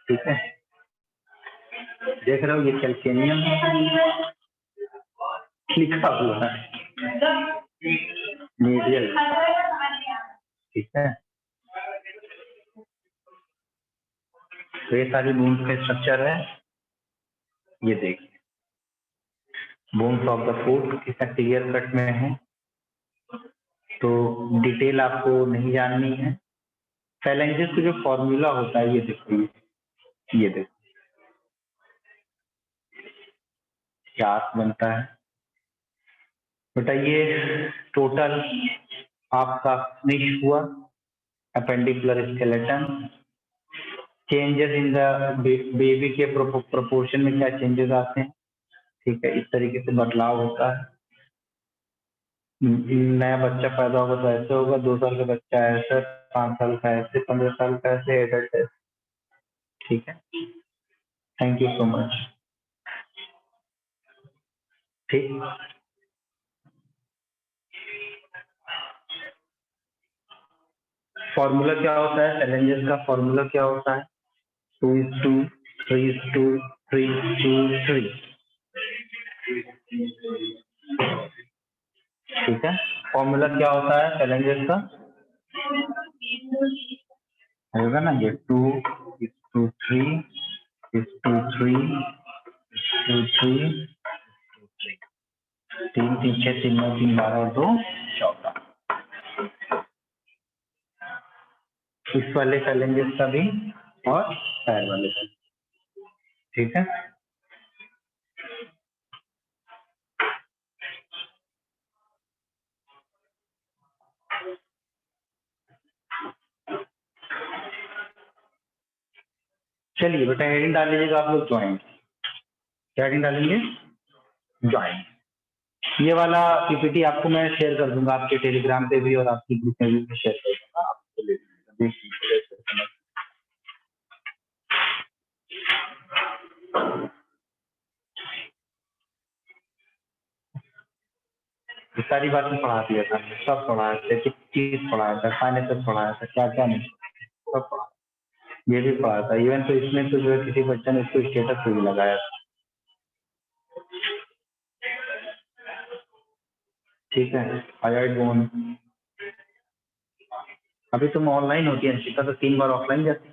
S1: ठीक है, देख रहे हो ये कैल्केनियम लिखा हुआ है, मीडियल, ठीक है। तो ये सारी बोन्स का स्ट्रक्चर है, ये देखिए बोन्स ऑफ द फुट कितना क्लियर कट में है, तो डिटेल आपको नहीं जाननी है। फैलेंजेस का जो फॉर्मूला होता है ये देखो, ये देखो क्या बनता है बेटा, ये टोटल आपका फिनिश हुआ appendicular skeleton. Changes in the baby के प्रोपोर्शन में क्या चेंजेस आते हैं, ठीक है, इस तरीके से बदलाव होता है। नया बच्चा पैदा होगा तो ऐसे होगा, 2 साल का बच्चा ऐसे, 5 साल का ऐसे, 15 साल का ऐसे, एडल्ट ऐसे, ठीक है। Thank you so much. ठीक, फॉर्मूला क्या होता है, फैलेंजेस का फॉर्मूला क्या होता है, 2:2, 3:2, 3:2, 3, ठीक है। फॉर्मूला क्या होता है फैलेंजेस का, होगा ना ये 2:3, 2:3, 2:3, 3, 3, 6, 3, 9, 3, 12, 2, 14। इस वाले फैलेंजेस का भी और पैर वाले का, ठीक है। चलिए बेटा हेडिंग डाल लीजिएगा आप लोग, ज्वाइंट। क्या हेडिंग डालेंगे, ज्वाइंट। ये वाला पीपीटी आपको मैं शेयर कर दूंगा आपके टेलीग्राम पे भी और आपकी ग्रुप में भी शेयर कर दूंगा, आपको ले देखिए। सारी बातें पढ़ा दिया था, सब पढ़ाया था, चीज पढ़ाया था, फाइनेंस पढ़ाया था, क्या क्या नहीं सब पढ़ा, ये भी पढ़ा था। इवन तो इसमें तो जो है किसी बच्चे ने इसको स्टेटस पे भी लगाया था, ठीक है। थायराइड बोन अभी तुम ऑनलाइन होती है, अंशिका तो 3 बार ऑफलाइन जाती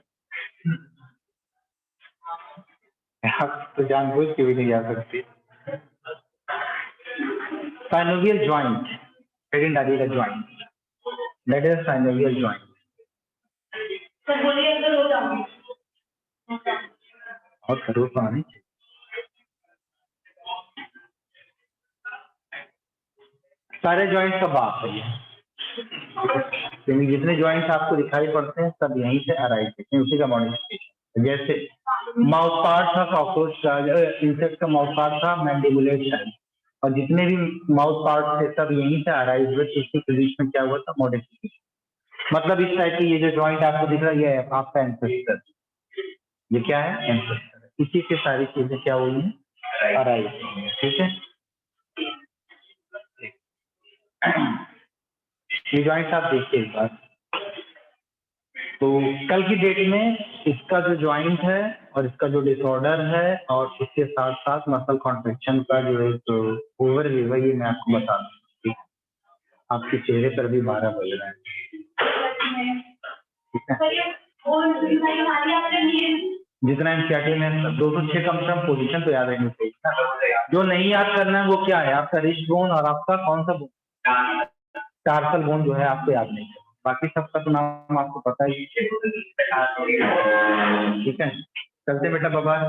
S1: आप तो जानबूझ के भी नहीं जा सकती। साइनोवियल ज्वाइंट, हेडिंग डालिएगा joint, that is synovial joint. तो बोलिए अंदर हो जाओगे और करो पानी। सारे ज्वाइंट का बाप है ये, जितने ज्वाइंट्स आपको दिखाई पड़ते हैं सब यहीं से अराइव होते हैं, उसी का मॉडिफिकेशन। जैसे माउथ पार्ट था कॉकरोच का, इंसेक्ट का माउथ पार्ट था मैंडिबुलेट, और जितने भी माउथ पार्ट थे सब यहीं से अराइव हुए, इसके बीच में क्या हुआ था मॉडिफिकेशन। मतलब इस टाइप की ये जो ज्वाइंट आपको दिख रहा है ये आपका एंसेस्टर, ये क्या है एंसेस्टर, इसी से सारी चीजें क्या हुई है अराइव हुई है, ठीक है। ये ज्वाइंट आप देखिए एक बार, तो कल की डेट में इसका जो ज्वाइंट है और इसका जो डिसऑर्डर है और उसके साथ साथ मसल कॉन्ट्रैक्शन का जो है तो ओवरव्यू है, ये मैं आपको बता दूँ, ठीक है। आपके चेहरे पर भी 12 बज रहा है, ठीक है। जितना एनसीईआरटी में 206 कम से कम पोजीशन तो याद रखनी चाहिए। जो नहीं याद करना है वो क्या है, आपका रिस्ट बोन और आपका कौन सा बोन, टार्सल बोन जो है आपको याद नहीं है, बाकी सबका तो नाम आपको पता ही, ठीक है। चलते बेटा, बाय।